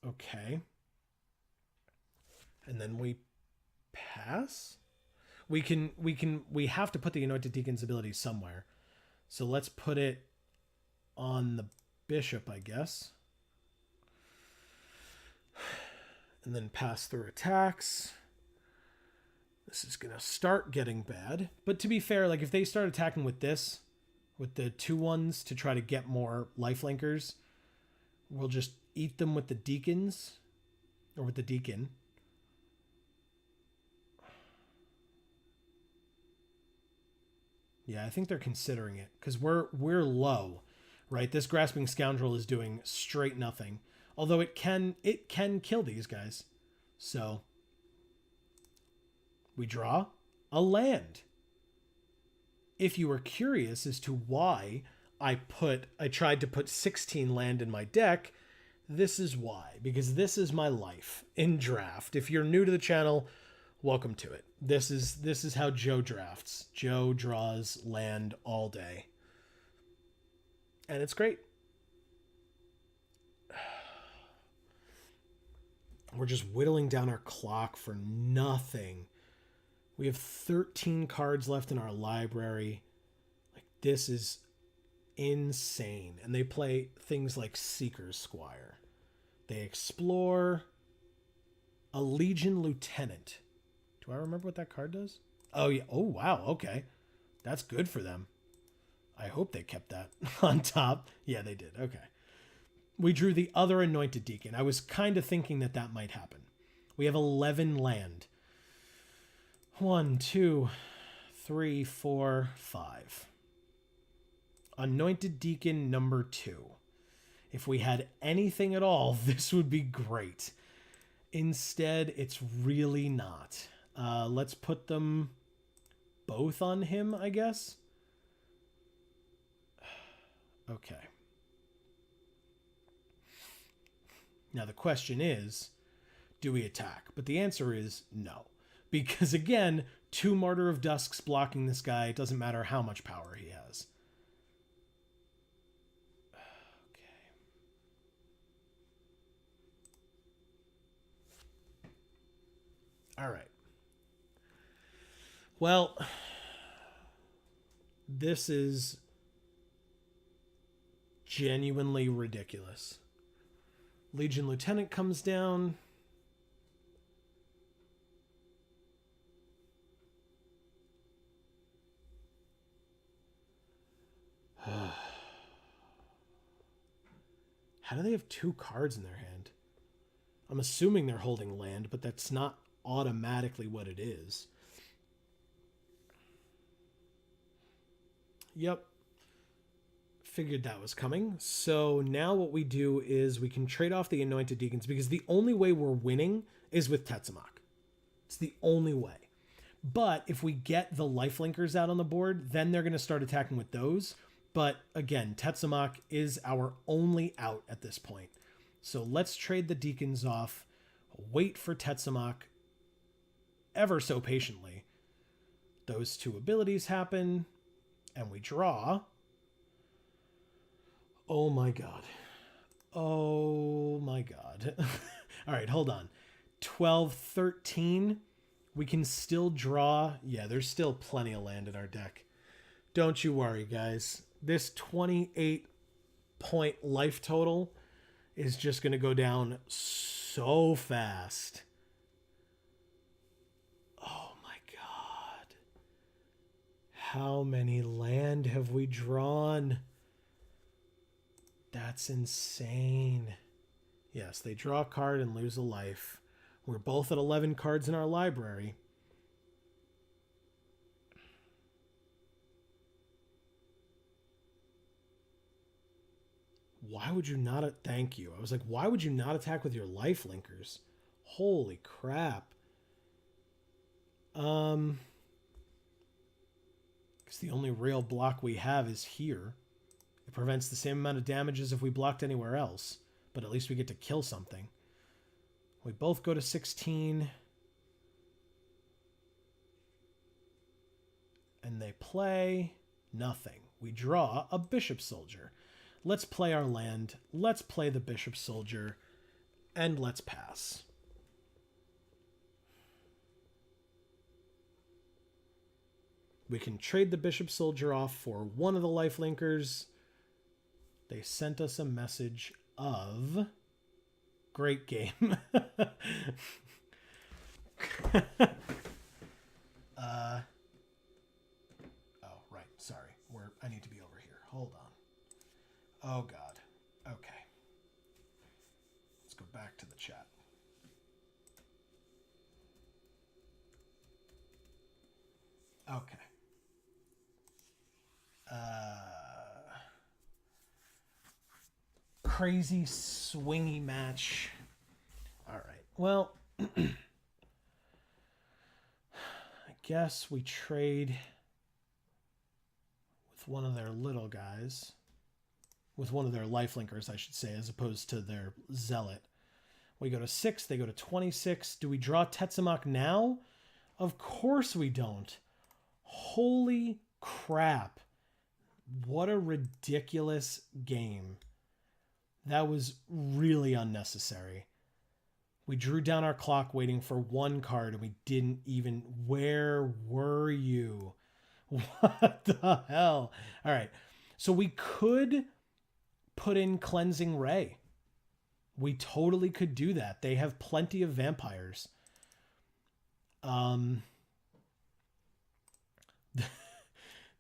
Okay. And then we pass. We have to put the Anointed Deacon's ability somewhere. So let's put it on the bishop, I guess. And then pass through attacks. This is going to start getting bad. But to be fair, like if they start attacking with this, with the 2/1s to try to get more lifelinkers, we'll just eat them with the deacons, or with the deacon. Yeah, I think they're considering it because we're low, right? This Grasping Scoundrel is doing straight nothing. Although it can kill these guys. So we draw a land. If you were curious as to why I tried to put 16 land in my deck, this is why. Because this is my life in draft. If you're new to the channel, welcome to it. This is how Joe drafts. Joe draws land all day. And it's great. We're just whittling down our clock for nothing. We have 13 cards left in our library. Like, this is insane. And they play things like Seeker's Squire. They explore a Legion Lieutenant. Do I remember what that card does? Oh, yeah. Oh, wow. Okay. That's good for them. I hope they kept that on top. Yeah, they did. Okay. We drew the other Anointed Deacon. I was kind of thinking that might happen. We have 11 land. 1, 2, 3, 4, 5. Anointed Deacon number 2. If we had anything at all, this would be great. Instead, it's really not. Let's put them both on him, I guess. Okay. Now the question is, do we attack? But the answer is no. Because again, 2 Martyr of Dusks blocking this guy, it doesn't matter how much power he has. Okay. All right. Well, this is genuinely ridiculous. Legion Lieutenant comes down. How do they have 2 cards in their hand? I'm assuming they're holding land, but that's not automatically what it is. Yep. Figured that was coming. So now what we do is we can trade off the Anointed Deacons because the only way we're winning is with Tetsamok. It's the only way. But if we get the lifelinkers out on the board, then they're going to start attacking with those. But again, Tetsamok is our only out at this point. So let's trade the Deacons off, wait for Tetsamok ever so patiently. Those 2 abilities happen, and we draw. Oh my god. Oh my god. All right, hold on. 12, 13. We can still draw. Yeah, there's still plenty of land in our deck. Don't you worry, guys. This 28-point life total is just going to go down so fast. Oh my god. How many land have we drawn? That's insane. Yes, they draw a card and lose a life. We're both at 11 cards in our library. Why would you not? Thank you. I was like, why would you not attack with your life linkers? Holy crap. Because the only real block we have is here. It prevents the same amount of damage as if we blocked anywhere else. But at least we get to kill something. We both go to 16. And they play nothing. We draw a Bishop Soldier. Let's play our land. Let's play the Bishop Soldier. And let's pass. We can trade the Bishop Soldier off for one of the lifelinkers. They sent us a message of... Great game. Oh, right. Sorry. I need to be over here. Hold on. Oh, God. Okay. Let's go back to the chat. Okay. Crazy swingy match. All right. Well, I guess we trade with one of their little guys. With one of their lifelinkers, I should say, as opposed to their zealot. We go to 6. They go to 26. Do we draw Tetsamok now? Of course we don't. Holy crap. What a ridiculous game. That was really unnecessary. We drew down our clock waiting for one card and we didn't even... Where were you? What the hell? All right. So we could put in Cleansing Ray. We totally could do that. They have plenty of vampires.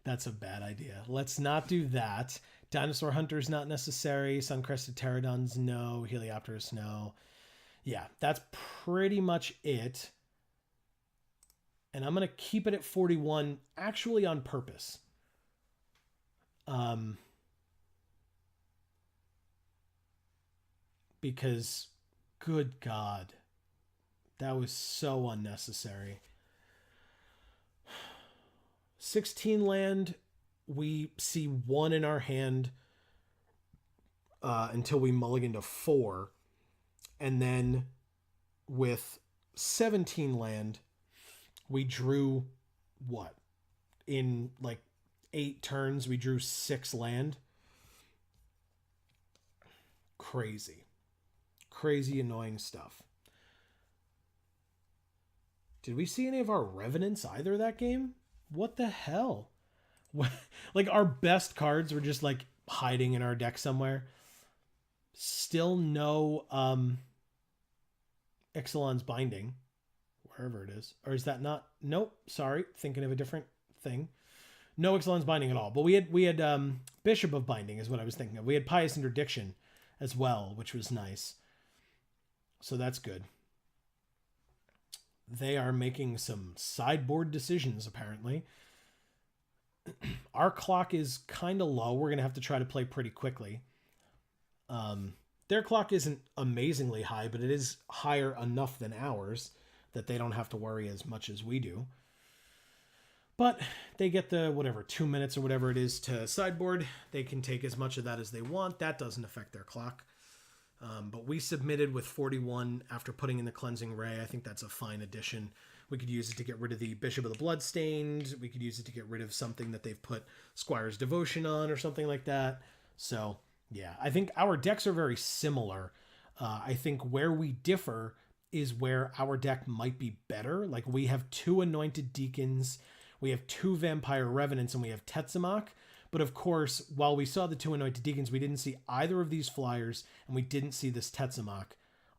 That's a bad idea. Let's not do that. Dinosaur Hunter's not necessary. Suncrested Pterodons, no. Heliopterus, no. Yeah, that's pretty much it. And I'm going to keep it at 41, actually on purpose. Because, good God, that was so unnecessary. 16 land, we see 1 in our hand until we mulligan to 4. And then with 17 land, we drew what? In like 8 turns, we drew 6 land. Crazy. Crazy annoying stuff. Did we see any of our Revenants either that game? What the hell? Like our best cards were just like hiding in our deck somewhere. Still no Ixalan's Binding. Wherever it is. Or is that not? Nope. Sorry. Thinking of a different thing. No Ixalan's Binding at all. But we had Bishop of Binding is what I was thinking of. We had Pious Interdiction as well, which was nice. So that's good. They are making some sideboard decisions, apparently. Our clock is kind of low. We're going to have to try to play pretty quickly. Their clock isn't amazingly high, but it is higher enough than ours that they don't have to worry as much as we do. But they get the, 2 minutes or whatever it is to sideboard. They can take as much of that as they want. That doesn't affect their clock. But we submitted with 41 after putting in the Cleansing Ray. I think that's a fine addition. We could use it to get rid of the Bishop of the Bloodstained. We could use it to get rid of something that they've put Squire's Devotion on or something like that. So, yeah, I think our decks are very similar. I think where we differ is where our deck might be better. Like, we have 2 Anointed Deacons, we have 2 Vampire Revenants, and we have Tetsamok. But of course, while we saw the 2 Anointed Deacons, we didn't see either of these flyers, and we didn't see this Tetsamok.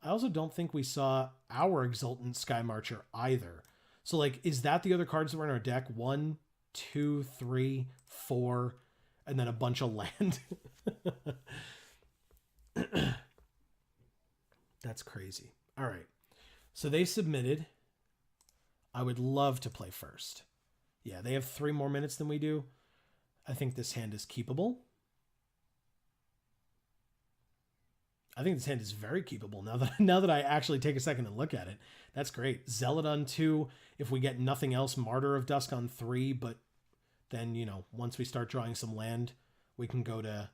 I also don't think we saw our Exultant Sky Marcher either. So, like, is that the other cards that were in our deck? 1, 2, 3, 4, and then a bunch of land. That's crazy. All right. So they submitted. I would love to play first. Yeah, they have 3 more minutes than we do. I think this hand is keepable. I think this hand is very keepable now that I actually take a second and look at it. That's great. Zealot on 2. If we get nothing else, Martyr of Dusk on 3. But then, you know, once we start drawing some land, we can go to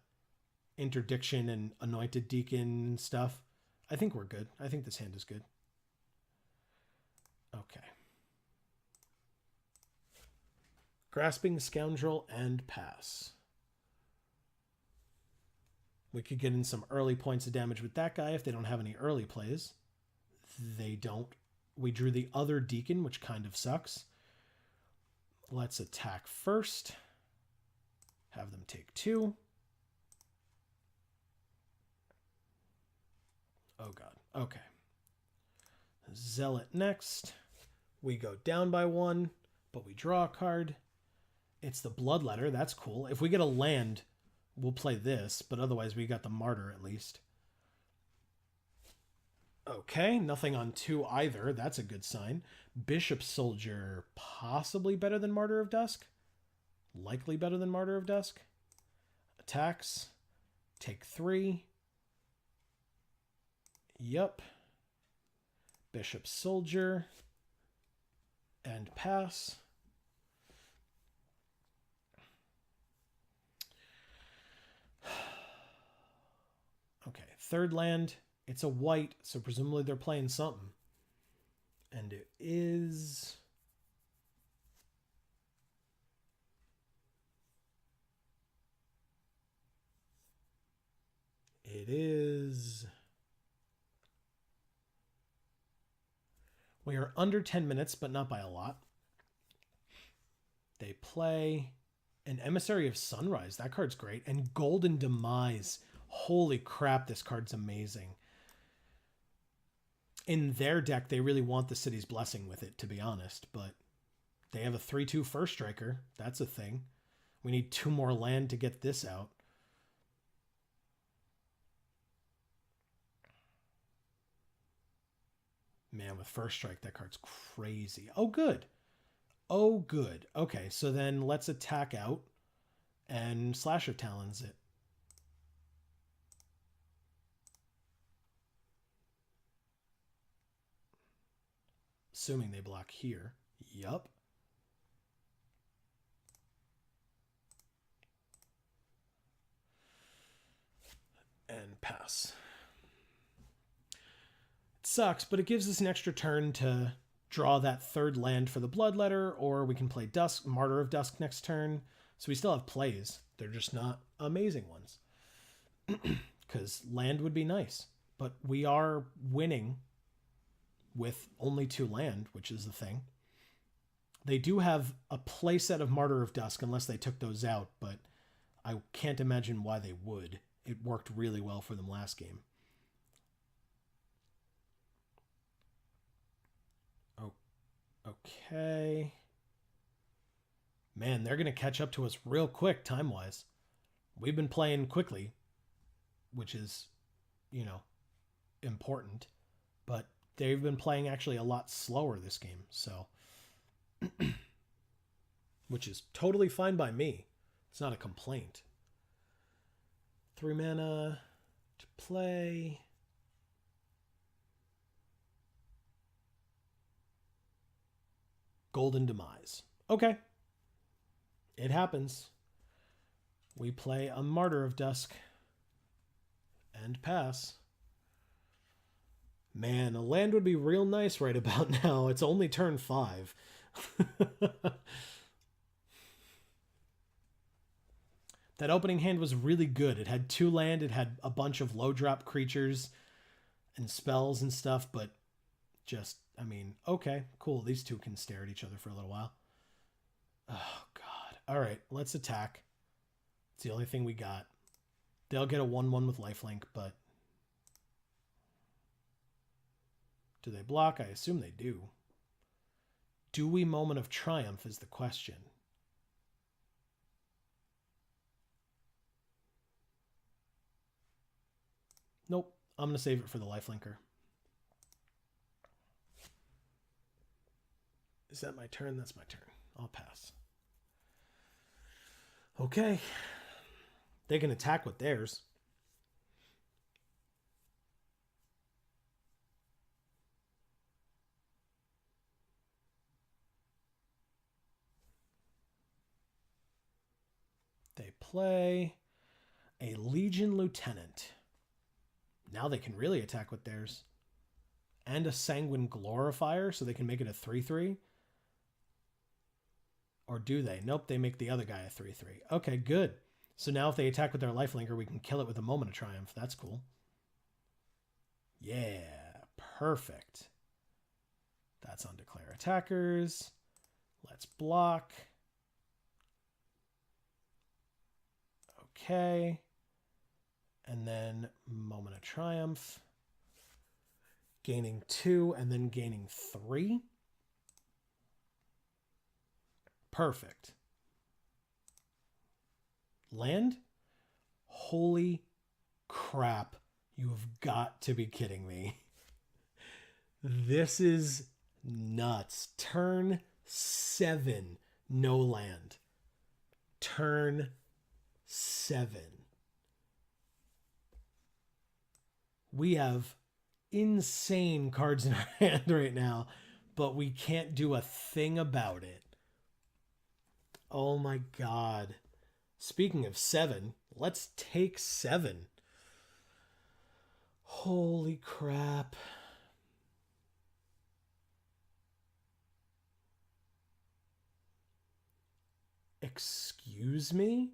Interdiction and Anointed Deacon and stuff. I think we're good. I think this hand is good. Okay. Grasping Scoundrel and pass. We could get in some early points of damage with that guy if they don't have any early plays. They don't. We drew the other Deacon, which kind of sucks. Let's attack first. Have them take 2. Oh god. Okay. Zealot next. We go down by 1, but we draw a card. It's the Bloodletter. That's cool. If we get a land, we'll play this, but otherwise we got the Martyr at least. Okay, nothing on 2 either. That's a good sign. Bishop Soldier, possibly better than Martyr of Dusk. Likely better than Martyr of Dusk. Attacks. Take 3. Yup. Bishop Soldier. And pass. Okay, third land. It's a white, so presumably they're playing something. And it is... It is... We are under 10 minutes, but not by a lot. They play an Emissary of Sunrise. That card's great. And Golden Demise. Holy crap, this card's amazing. In their deck, they really want the City's Blessing with it, to be honest. But they have a 3/2 First Striker. That's a thing. We need 2 more land to get this out. Man, with First Strike, that card's crazy. Oh, good. Oh, good. Okay, so then let's attack out and Slasher Talons it. Assuming they block here. Yup. And pass. Sucks, but it gives us an extra turn to draw that third land for the Bloodletter, or we can play Dusk, Martyr of Dusk next turn. So we still have plays. They're just not amazing ones. Because land would be nice. But we are winning with only 2 land, which is the thing. They do have a playset of Martyr of Dusk, unless they took those out, but I can't imagine why they would. It worked really well for them last game. Okay. Man, they're going to catch up to us real quick time-wise. We've been playing quickly, which is, you know, important. But they've been playing actually a lot slower this game, so... which is totally fine by me. It's not a complaint. 3 mana to play... Golden Demise. Okay. It happens. We play a Martyr of Dusk. And pass. Man, a land would be real nice right about now. It's only turn 5. That opening hand was really good. It had 2 land. It had a bunch of low drop creatures and spells and stuff, but just... I mean, okay, cool. These 2 can stare at each other for a little while. Oh, God. All right, let's attack. It's the only thing we got. They'll get a 1/1 with lifelink, but... Do they block? I assume they do. Do we Moment of Triumph is the question. Nope. I'm going to save it for the lifelinker. Is that my turn? That's my turn. I'll pass. Okay. They can attack with theirs. They play a Legion Lieutenant. Now they can really attack with theirs. And a Sanguine Glorifier, so they can make it a 3/3. Or do they? Nope, they make the other guy a 3/3. Okay, good. So now if they attack with their Lifelinker, we can kill it with a Moment of Triumph. That's cool. Yeah, perfect. That's on Declare Attackers. Let's block. Okay. And then Moment of Triumph. Gaining 2 and then gaining 3. Perfect. Land? Holy crap. You have got to be kidding me. This is nuts. Turn 7. No land. Turn 7. We have insane cards in our hand right now, but we can't do a thing about it. Oh my god. Speaking of 7, let's take 7. Holy crap. Excuse me?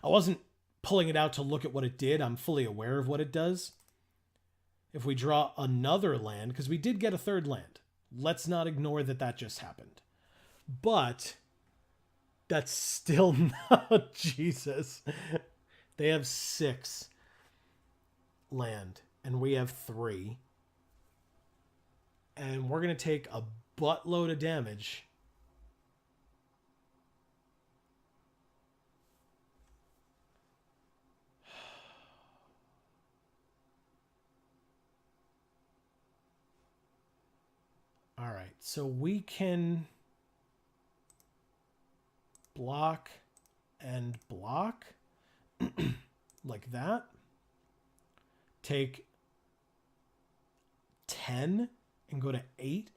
I wasn't pulling it out to look at what it did. I'm fully aware of what it does. If we draw another land, because we did get a third land. Let's not ignore that that just happened. But that's still not... Jesus. They have 6 land, and we have 3. And we're going to take a buttload of damage. All right, so we can block and block like that. Take 10 and go to 8,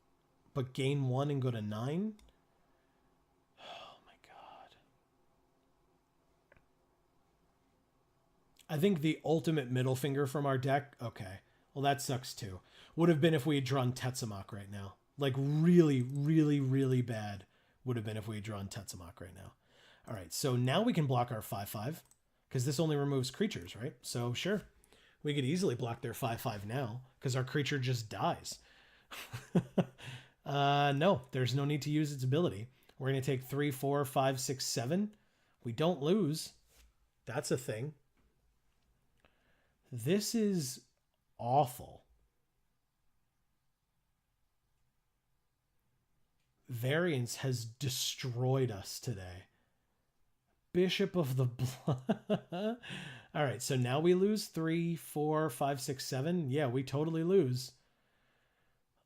but gain 1 and go to 9. Oh my god. I think the ultimate middle finger from our deck, okay, well that sucks too, would have been if we had drawn Tetsamok right now. Like really, really, really bad would have been if we had drawn Tetsamok right now. All right, so now we can block our 5/5 because this only removes creatures, right? So sure, we could easily block their 5/5 now because our creature just dies. No, there's no need to use its ability. We're going to take 3, 4, 5, 6, 7. We don't lose. That's a thing. This is awful. Variance has destroyed us today. Bishop of the Blood. All right, so now we lose 3, 4, 5, 6, 7. Yeah, we totally lose.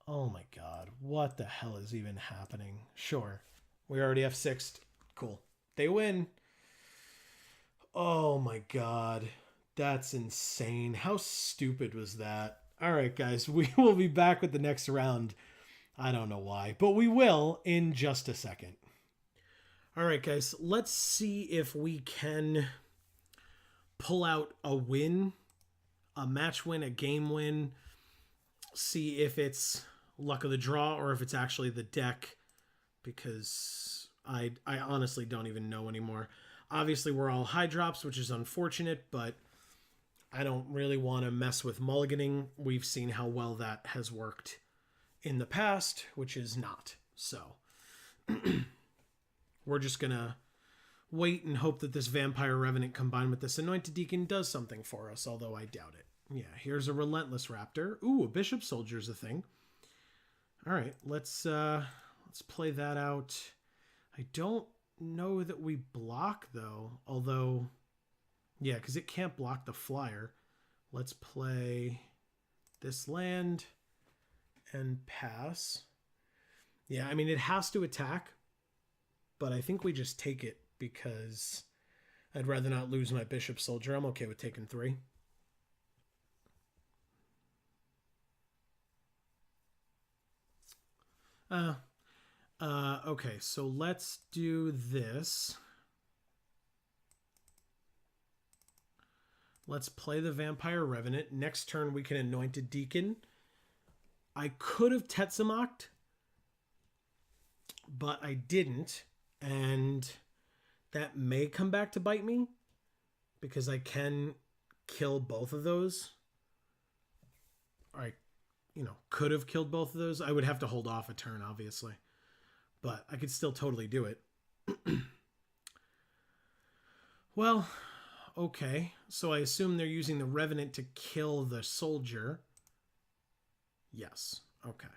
Oh my god, what the hell is even happening? Sure, we already have 6th. Cool. They win. Oh my god, that's insane. How stupid was that? All right, guys, we will be back with the next round. I don't know why, but we will in just a second. All right, guys, let's see if we can pull out a win, a match win, a game win. See if it's luck of the draw or if it's actually the deck, because I honestly don't even know anymore. Obviously, we're all high drops, which is unfortunate, but I don't really want to mess with mulliganing. We've seen how well that has worked in the past, which is not. So we're just gonna wait and hope that this Vampire Revenant combined with this Anointed Deacon does something for us, although I doubt it. Yeah, here's a Relentless Raptor. Ooh, a Bishop Soldier's a thing. All right, let's play that out. I don't know that we block though, although yeah, because it can't block the flyer. Let's play this land and pass. Yeah, I mean, it has to attack, but I think we just take it because I'd rather not lose my Bishop Soldier. I'm okay with taking 3. Okay, so let's do this. Let's play the Vampire Revenant. Next turn, we can anoint a Deacon. I could have Tetsamok'd, but I didn't. And that may come back to bite me because I can kill both of those. I, could have killed both of those. I would have to hold off a turn, obviously. But I could still totally do it. Well, okay. So I assume they're using the Revenant to kill the soldier. Yes. Okay.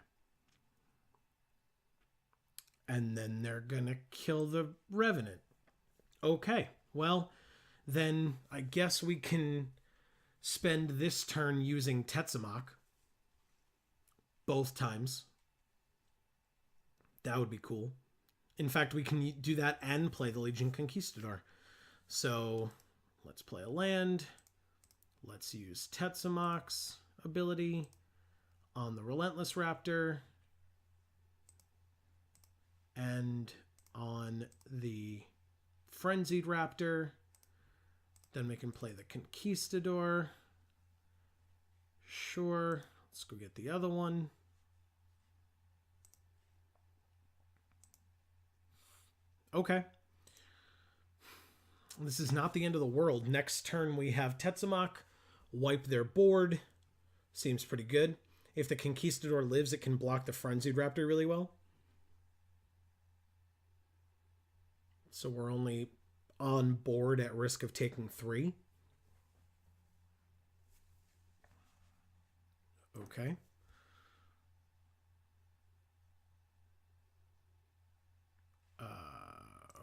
And then they're going to kill the Revenant. Okay. Well, then I guess we can spend this turn using Tetsamok. Both times. That would be cool. In fact, we can do that and play the Legion Conquistador. So let's play a land. Let's use Tetsamok's ability on the Relentless Raptor. And on the Frenzied Raptor. Then we can play the Conquistador. Sure. Let's go get the other one. Okay. This is not the end of the world. Next turn we have Tetsamok wipe their board. Seems pretty good. If the Conquistador lives, it can block the Frenzied Raptor really well. So we're only on board at risk of taking 3. Okay.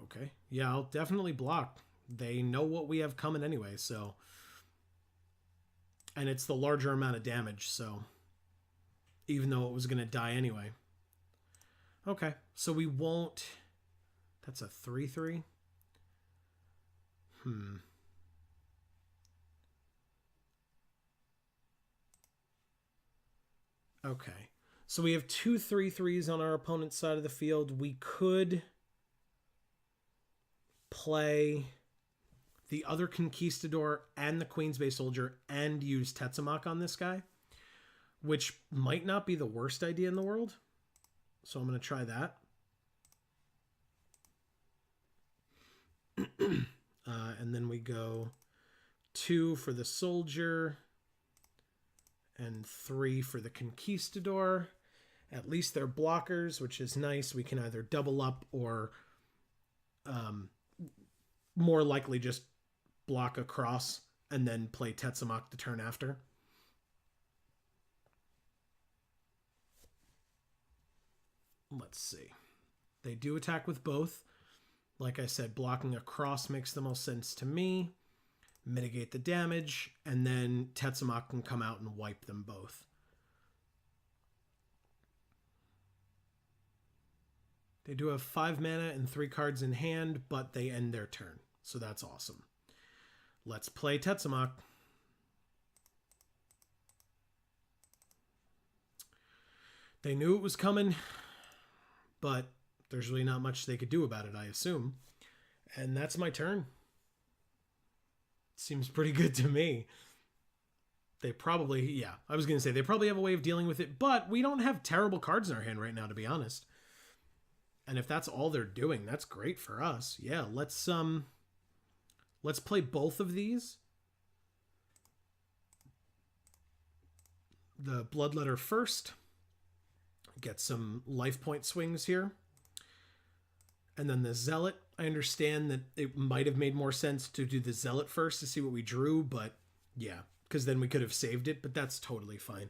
Okay. Yeah, I'll definitely block. They know what we have coming anyway, so. And it's the larger amount of damage, so. Even though it was going to die anyway. Okay, so we won't. That's a 3/3. Okay. So we have 2 3/3s on our opponent's side of the field. We could play the other Conquistador and the Queen's Bay Soldier and use Tetsamok on this guy, which might not be the worst idea in the world. So I'm going to try that. And then we go 2 for the Soldier and 3 for the Conquistador. At least they're blockers, which is nice. We can either double up or more likely just block across and then play Tetsamok the turn after. Let's see. They do attack with both. Like I said, blocking across makes the most sense to me. Mitigate the damage, and then Tetsamok can come out and wipe them both. They do have 5 mana and 3 cards in hand, but they end their turn. So that's awesome. Let's play Tetsamok. They knew it was coming, but there's really not much they could do about it, I assume. And that's my turn. Seems pretty good to me. They probably, yeah, I was going to say, they probably have a way of dealing with it, but we don't have terrible cards in our hand right now, to be honest. And if that's all they're doing, that's great for us. Yeah, let's play both of these. The Bloodletter first. Get some life point swings here. And then the Zealot. I understand that it might have made more sense to do the Zealot first to see what we drew, but yeah, because then we could have saved it, but that's totally fine.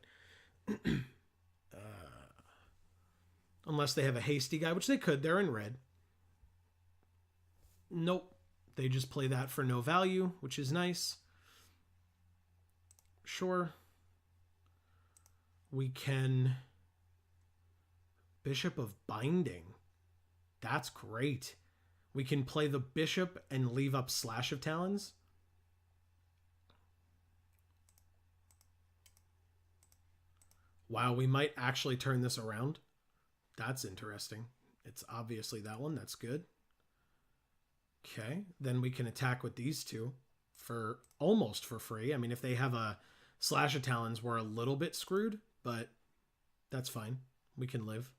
Unless they have a hasty guy, which they could. They're in red. Nope. They just play that for no value, which is nice. Sure. We can... Bishop of Binding. That's great. We can play the Bishop and leave up Slash of Talons. Wow, we might actually turn this around. That's interesting. It's obviously that one. That's good. Okay, then we can attack with these two for almost for free. I mean, if they have a Slash of Talons, we're a little bit screwed, but that's fine. We can live.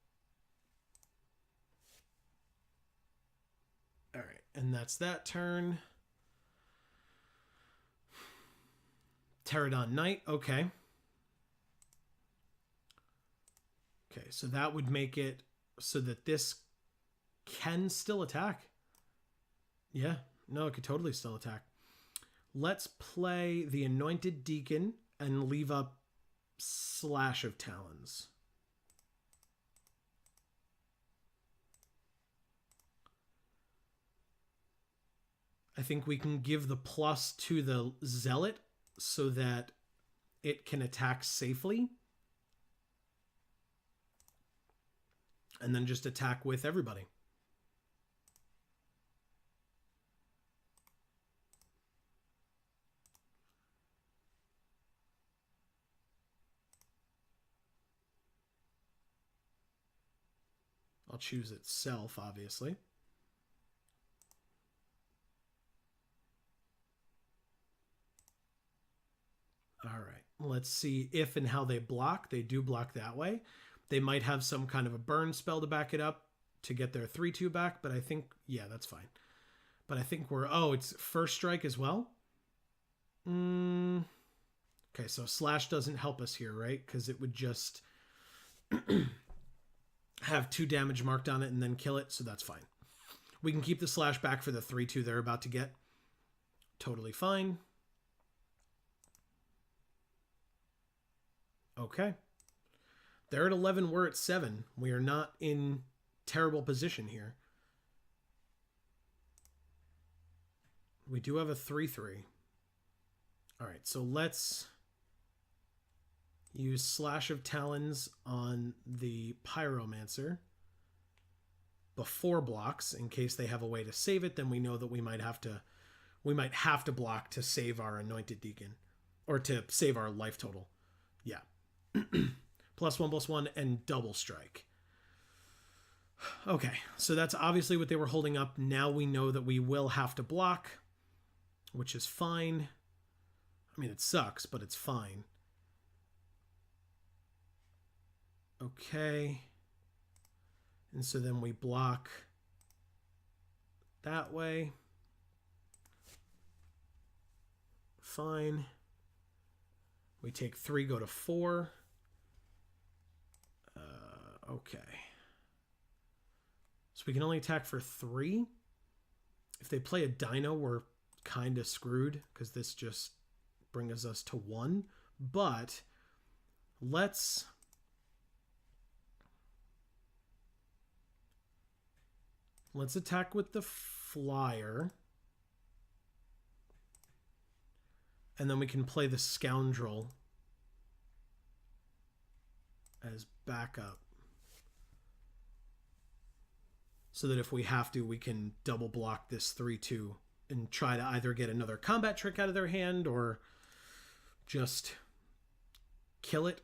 All right, and that's that turn. Pterodon Knight, okay. Okay, so that would make it so that this can still attack. Yeah, no, it could totally still attack. Let's play the Anointed Deacon and leave up Slash of Talons. I think we can give the plus to the Zealot so that it can attack safely. And then just attack with everybody. I'll choose itself, obviously. All right, let's see if and how they block. They do block that way. They might have some kind of a burn spell to back it up to get their 3/2 back, but I think, yeah, that's fine. But I think we're, oh, it's first strike as well? Okay, so Slash doesn't help us here, right? Because it would just have 2 damage marked on it and then kill it, so that's fine. We can keep the Slash back for the 3/2 they're about to get. Totally fine. Okay. They're at 11, we're at 7. We are not in terrible position here. We do have a 3/3. All right, so let's use Slash of Talons on the Pyromancer before blocks in case they have a way to save it. Then we know that we might have to block to save our Anointed Deacon or to save our life total. Yeah. +1/+1 and double strike. Okay, so that's obviously what they were holding up. Now we know that we will have to block, which is fine. I mean, it sucks, but it's fine. Okay. And so then we block that way. Fine. We take 3, go to 4. Okay. So we can only attack for 3. If they play a Dino, we're kind of screwed because this just brings us to 1. But let's attack with the Flyer. And then we can play the Scoundrel as backup. So that if we have to, we can double block this 3/2 and try to either get another combat trick out of their hand or just kill it.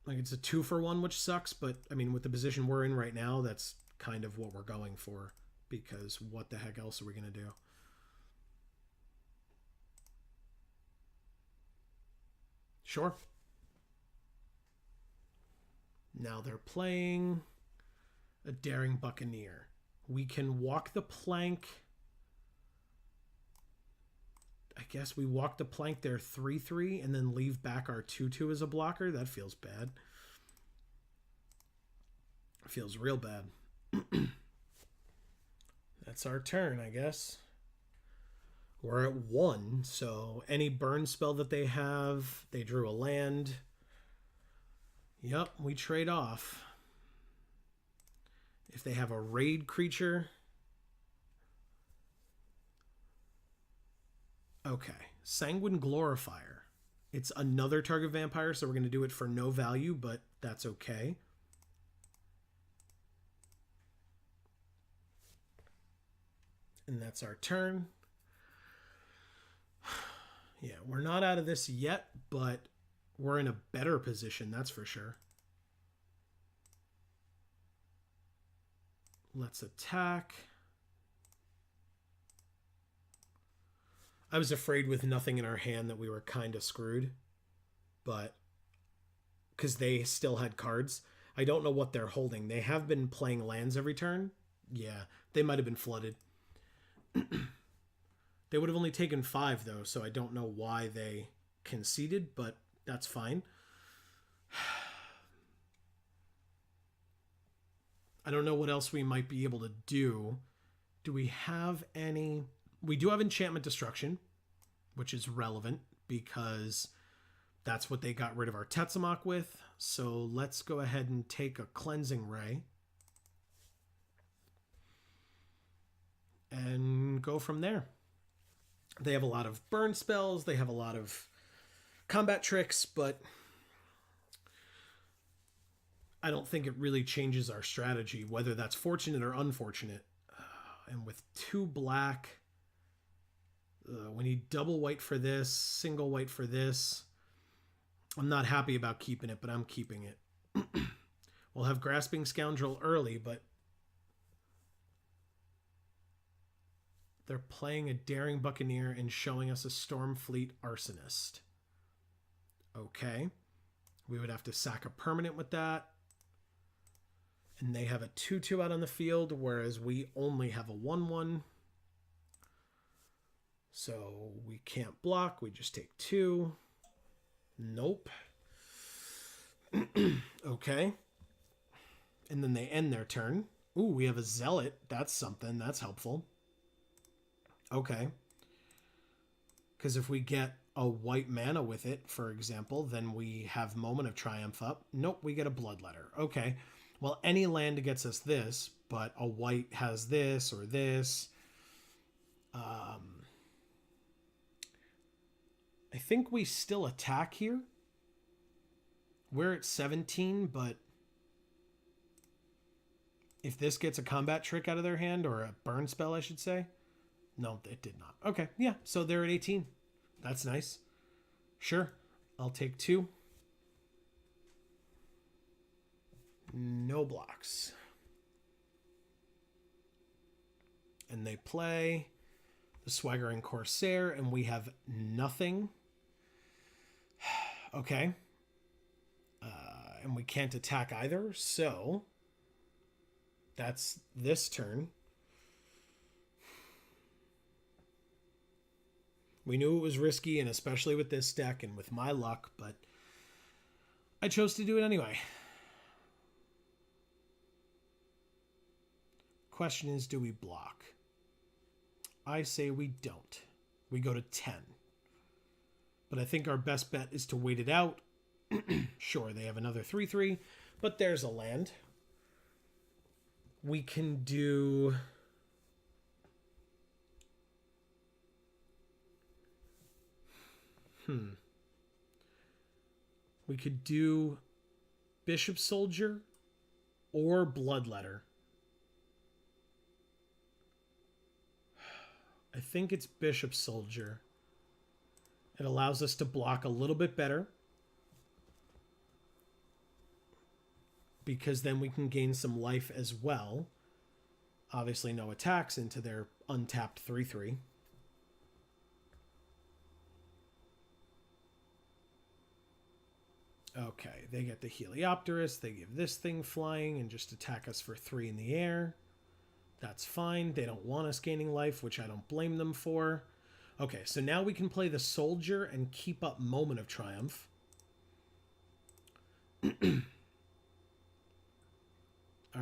Like, it's a 2-for-1, which sucks, but I mean, with the position we're in right now, that's kind of what we're going for, because what the heck else are we going to do? Sure. Now they're playing a Daring Buccaneer. We can walk the plank. I guess we walk the plank their 3/3 and then leave back our 2/2 as a blocker. That feels bad. It feels real bad. That's our turn, I guess. We're at 1, so any burn spell that they have, they drew a land. Yep, we trade off. If they have a raid creature. Okay, Sanguine Glorifier. It's another target vampire, so we're going to do it for no value, but that's okay. And that's our turn. Yeah, we're not out of this yet, but we're in a better position, that's for sure. Let's attack. I was afraid with nothing in our hand that we were kind of screwed. But because they still had cards. I don't know what they're holding. They have been playing lands every turn. Yeah, they might have been flooded. They would have only taken 5, though, so I don't know why they conceded, but that's fine. I don't know what else we might be able to do. Do we have any... We do have Enchantment Destruction, which is relevant because that's what they got rid of our Tetzamach with. So let's go ahead and take a Cleansing Ray and go from there. They have a lot of burn spells. They have a lot of combat tricks, but I don't think it really changes our strategy, whether that's fortunate or unfortunate. And with 2 black, we need double white for this, single white for this. I'm not happy about keeping it, but I'm keeping it. We'll have Grasping Scoundrel early, but they're playing a Daring Buccaneer and showing us a Stormfleet Arsonist. Okay. We would have to sack a permanent with that. And they have a 2/2 out on the field, whereas we only have a 1/1. So we can't block. We just take 2. Nope. Okay. And then they end their turn. Ooh, we have a Zealot. That's something. That's helpful. Okay. Because if we get a white mana with it, for example, then we have Moment of Triumph up. Nope, we get a Bloodletter. Okay. Well, any land gets us this, but a white has this or this. I think we still attack here. We're at 17, but if this gets a combat trick out of their hand, or a burn spell, I should say. No, it did not. Okay, yeah, so they're at 18. That's nice. Sure, I'll take 2. No blocks. And they play the Swaggering Corsair, and we have nothing. Okay. And we can't attack either, so that's this turn. We knew it was risky, and especially with this deck and with my luck, but I chose to do it anyway. Question is, do we block? I say we don't. We go to 10. But I think our best bet is to wait it out. Sure, they have another 3/3, but there's a land. We can do... We could do Bishop Soldier or Bloodletter. I think it's Bishop Soldier. It allows us to block a little bit better, because then we can gain some life as well. Obviously no attacks into their untapped 3/3. Okay, they get the Heliopterus, they give this thing flying and just attack us for 3 in the air. That's fine. They don't want us gaining life, which I don't blame them for. Okay, so now we can play the Soldier and keep up Moment of Triumph. All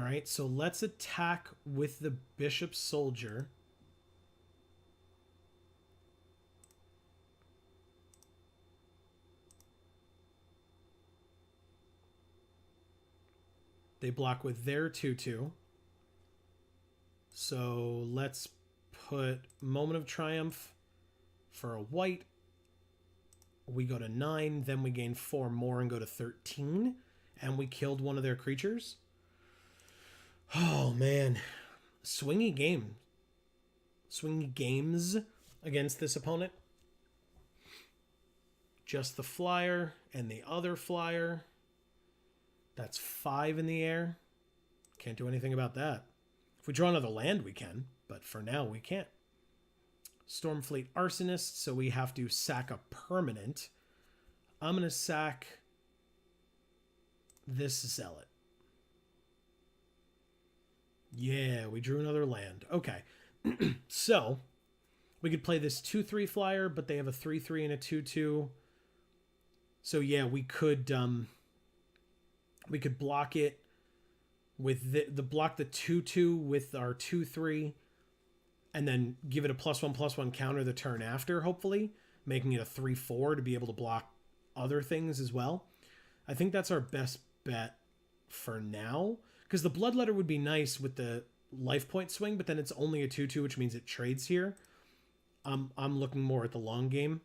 right, so let's attack with the Bishop Soldier. They block with their 2/2. So let's put Moment of Triumph for a white. We go to 9, then we gain 4 more and go to 13. And we killed one of their creatures. Oh, man. Swingy game. Swingy games against this opponent. Just the flyer and the other flyer. That's 5 in the air. Can't do anything about that. If we draw another land, we can, but for now, we can't. Stormfleet Arsonist, so we have to sack a permanent. I'm going to sack this Zealot. Yeah, we drew another land. Okay. So, we could play this 2/3 flyer, but they have a 3/3 and a 2/2. So yeah, we could block it with the block the 2/2 with our 2/3, and then give it a +1/+1 counter the turn after, hopefully, making it a 3/4 to be able to block other things as well. I think that's our best bet for now, because the Bloodletter would be nice with the life point swing, but then it's only a 2/2, which means it trades here. I'm looking more at the long game,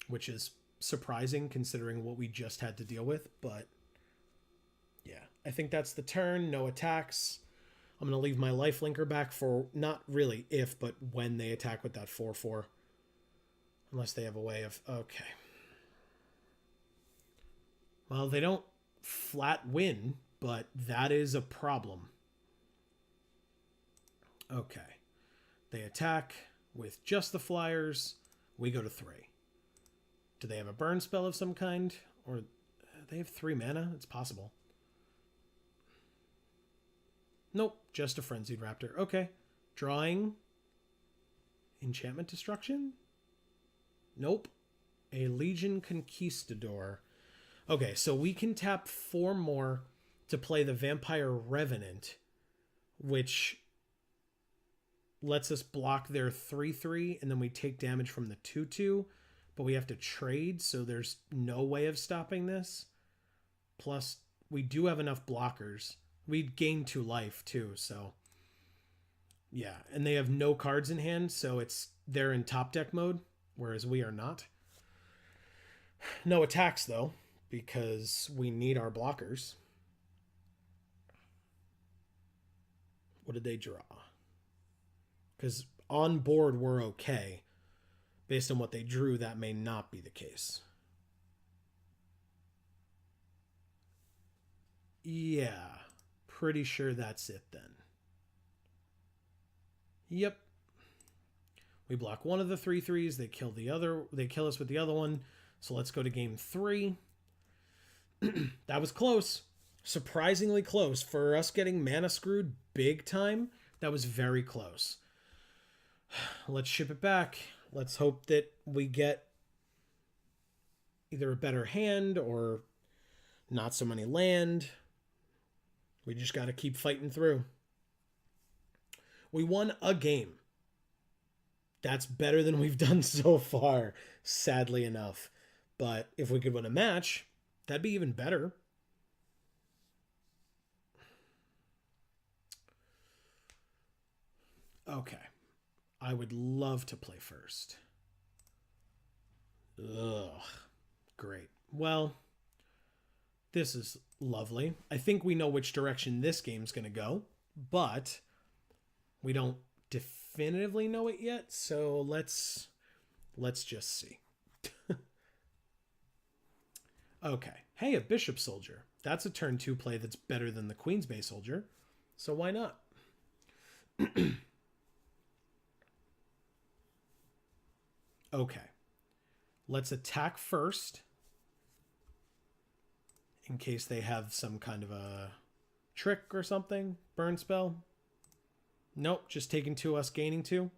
which is surprising considering what we just had to deal with, but yeah, I think that's the turn. No attacks. I'm going to leave my lifelinker back for not really if, but when they attack with that 4/4. Unless they have a way of... Okay. Well, they don't flat win, but that is a problem. Okay. They attack with just the flyers. We go to 3. Do they have a burn spell of some kind? Or they have 3 mana? It's possible. Nope, just a Frenzied Raptor. Okay. Drawing. Enchantment Destruction? Nope. A Legion Conquistador. Okay, so we can tap 4 more to play the Vampire Revenant, which lets us block their 3/3, and then we take damage from the 2/2, but we have to trade, so there's no way of stopping this. Plus, we do have enough blockers. We gain 2 life, too, so... Yeah, and they have no cards in hand, so they're in top deck mode, whereas we are not. No attacks, though, because we need our blockers. What did they draw? Because on board, we're okay. Based on what they drew, that may not be the case. Yeah, pretty sure that's it then. Yep. We block one of the 3/3s. They kill the other. They kill us with the other one. So let's go to game 3. That was close. Surprisingly close. For us getting mana screwed big time, that was very close. Let's ship it back. Let's hope that we get either a better hand or not so many land. We just got to keep fighting through. We won a game. That's better than we've done so far, sadly enough. But if we could win a match, that'd be even better. Okay. I would love to play first. Ugh. Great. Well, this is lovely. I think we know which direction this game's going to go, but we don't definitively know it yet, so let's just see. Okay. Hey, a Bishop Soldier. That's a turn 2 play that's better than the Queen's Bay Soldier, so why not? Okay. Let's attack first, in case they have some kind of a trick or something. Burn spell. Nope, just taking 2, us gaining 2.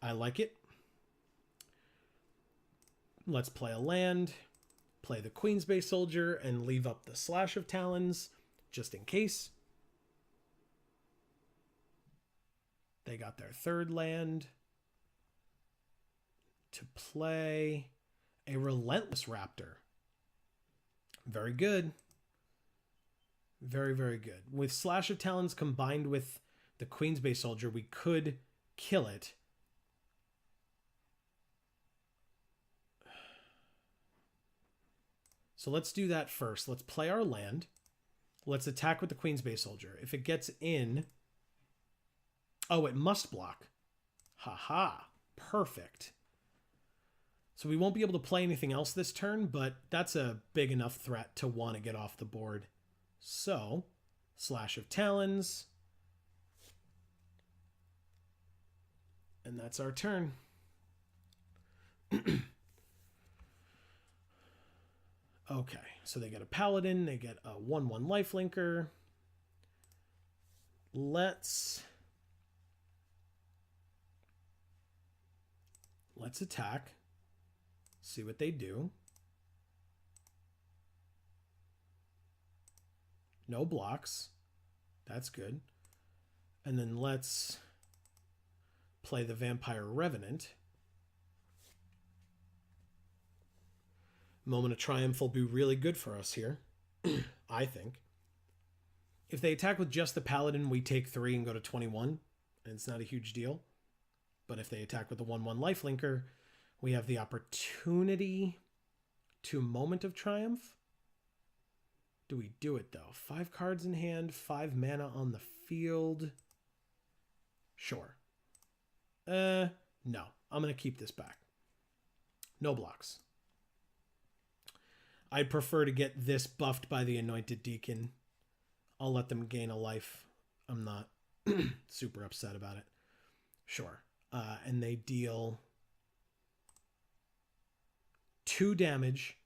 I like it. Let's play a land, play the Queen's Bay Soldier, and leave up the Slash of Talons, just in case. They got their 3rd land. To play a Relentless Raptor. Very good. Very, very good. With Slash of Talons combined with the Queen's Bay Soldier, we could kill it. So let's do that first. Let's play our land. Let's attack with the Queen's Bay Soldier. If it gets in... Oh, it must block. Haha. Perfect. So we won't be able to play anything else this turn, but that's a big enough threat to want to get off the board. So, Slash of Talons. that's our turn. Okay, so they get a paladin, they get a 1/1 lifelinker. Let's attack. See what they do. No blocks. That's good. And then let's play the Vampire Revenant. Moment of Triumph will be really good for us here, I think. If they attack with just the Paladin, we take 3 and go to 21, and it's not a huge deal. But if they attack with the 1/1 lifelinker, we have the opportunity to Moment of Triumph. Do we do it, though? 5 cards in hand, 5 mana on the field. Sure. No. I'm going to keep this back. No blocks. I'd prefer to get this buffed by the Anointed Deacon. I'll let them gain a life. I'm not super upset about it. Sure. And they deal 2 damage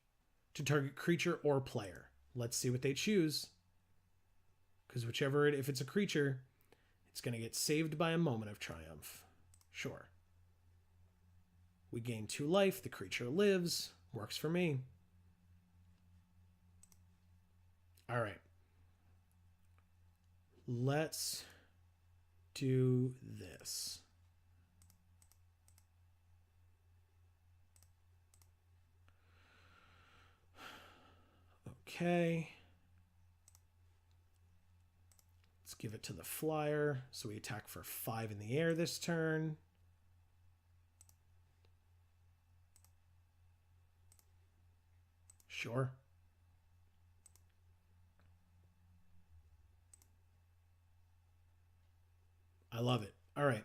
to target creature or player. Let's see what they choose. Because whichever, if it's a creature, it's going to get saved by a Moment of Triumph. Sure. We gain 2 life. The creature lives. Works for me. All right. Let's do this. Okay. Let's give it to the flyer. So we attack for 5 in the air this turn. Sure. I love it. All right.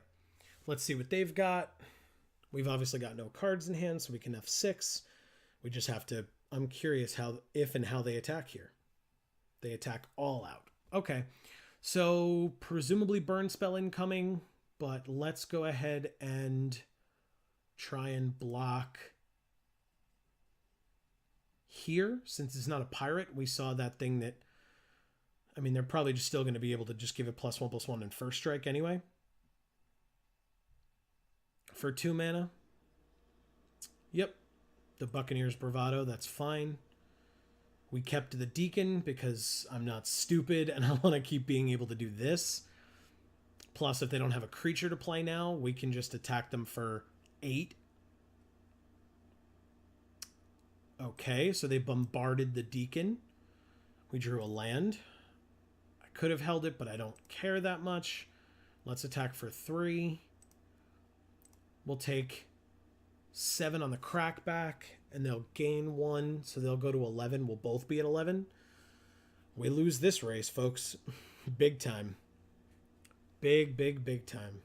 Let's see what they've got. We've obviously got no cards in hand, so we can F6. We just have to... I'm curious if and how they attack here. They attack all out. Okay. So presumably burn spell incoming, but let's go ahead and try and block here. Since it's not a pirate, we saw that thing that... I mean, they're probably just still going to be able to just give it +1/+1 in first strike anyway. For 2 mana. Yep. The Buccaneers Bravado, that's fine. We kept the Deacon because I'm not stupid and I want to keep being able to do this. Plus, if they don't have a creature to play now, we can just attack them for 8. Okay, so they bombarded the Deacon. We drew a land. I could have held it, but I don't care that much. Let's attack for 3. We'll take 7 on the crackback, and they'll gain 1, so they'll go to 11. We'll both be at 11. We lose this race, folks. Big time. Big, big, big time.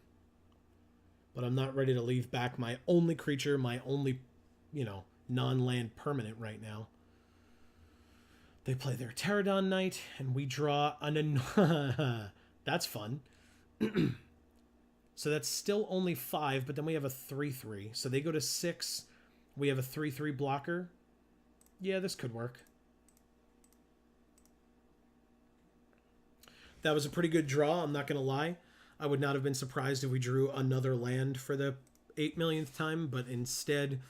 But I'm not ready to leave back my only creature, my only, non-land permanent right now. They play their Pterodon Knight, and we draw an... That's fun. So that's still only 5, but then we have a 3/3. So they go to 6. We have a 3/3 blocker. Yeah, this could work. That was a pretty good draw, I'm not going to lie. I would not have been surprised if we drew another land for the 8 millionth time, but instead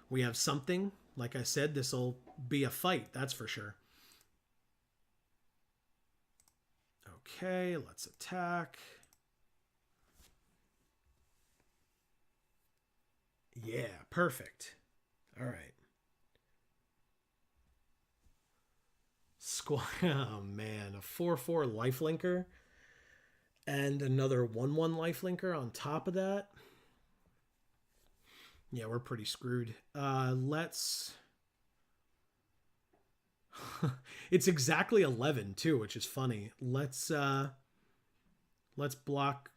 we have something. Like I said, this will be a fight, that's for sure. Okay, let's attack. Yeah, perfect. All right. Oh, man. A 4/4 lifelinker and another 1/1 lifelinker on top of that. Yeah, we're pretty screwed. Let's... It's exactly 11, too, which is funny. Let's block...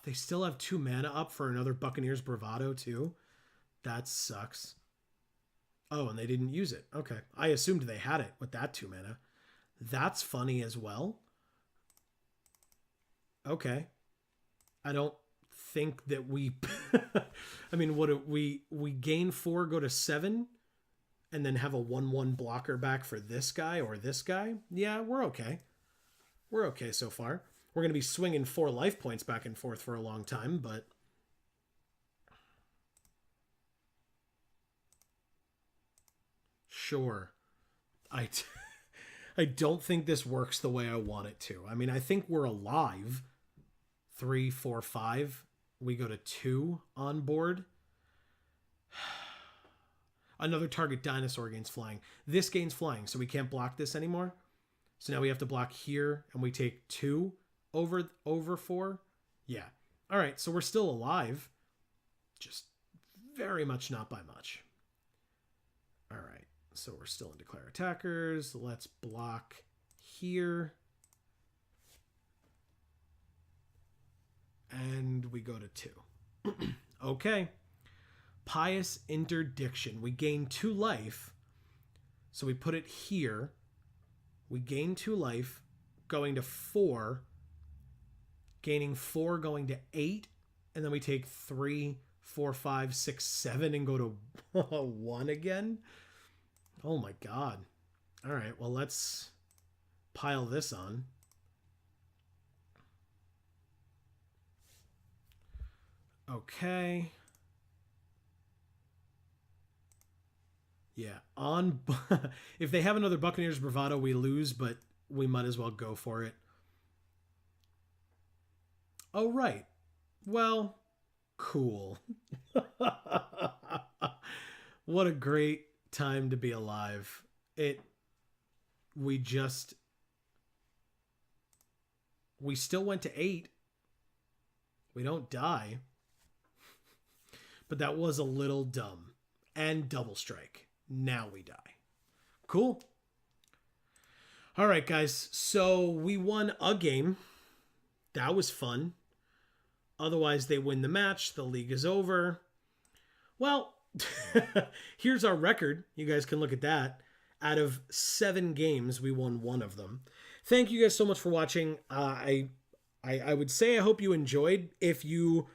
They still have 2 mana up for another Buccaneers Bravado, too. That sucks. Oh, and they didn't use it. Okay. I assumed they had it with that 2 mana. That's funny as well. Okay. I don't think that we I mean, what we gain 4, go to 7, and then have a 1/1 blocker back for this guy or this guy. Yeah, we're okay. We're okay so far. We're going to be swinging 4 life points back and forth for a long time, but sure. I don't think this works the way I want it to. I mean, I think we're alive. 3, 4, 5. We go to 2 on board. Another target dinosaur gains flying. This gains flying, so we can't block this anymore. So now we have to block here, and we take 2 over 4. Yeah. All right, so we're still alive. Just very much not by much. All right, so we're still in declare attackers. Let's block here. And we go to 2. Okay. Pious Interdiction. We gain 2 life. So we put it here. We gain 2 life, going to 4. Gaining 4, going to 8. And then we take 3, 4, 5, 6, 7 and go to 1 again. Oh my god. All right, well, let's pile this on. Okay. Yeah, on if they have another Buccaneers Bravado, we lose, but we might as well go for it. Oh, right. Well, cool. What a great time to be alive. We still went to 8. We don't die. But that was a little dumb. And double strike. Now we die. Cool. All right, guys. So we won a game. That was fun. Otherwise, they win the match. The league is over. Well, here's our record. You guys can look at that. Out of 7 games, we won 1 of them. Thank you guys so much for watching. I would say I hope you enjoyed. If you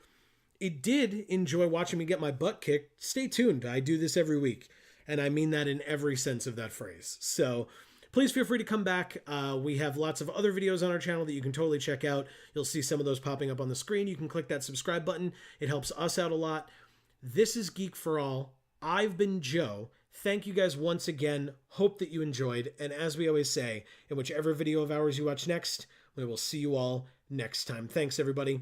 did enjoy watching me get my butt kicked, stay tuned. I do this every week, and I mean that in every sense of that phrase. So please feel free to come back. We have lots of other videos on our channel that you can totally check out. You'll see some of those popping up on the screen. You can click that subscribe button. It helps us out a lot. This is Geek for All. I've been Joe. Thank you guys once again. Hope that you enjoyed. And as we always say, in whichever video of ours you watch next, we will see you all next time. Thanks, everybody.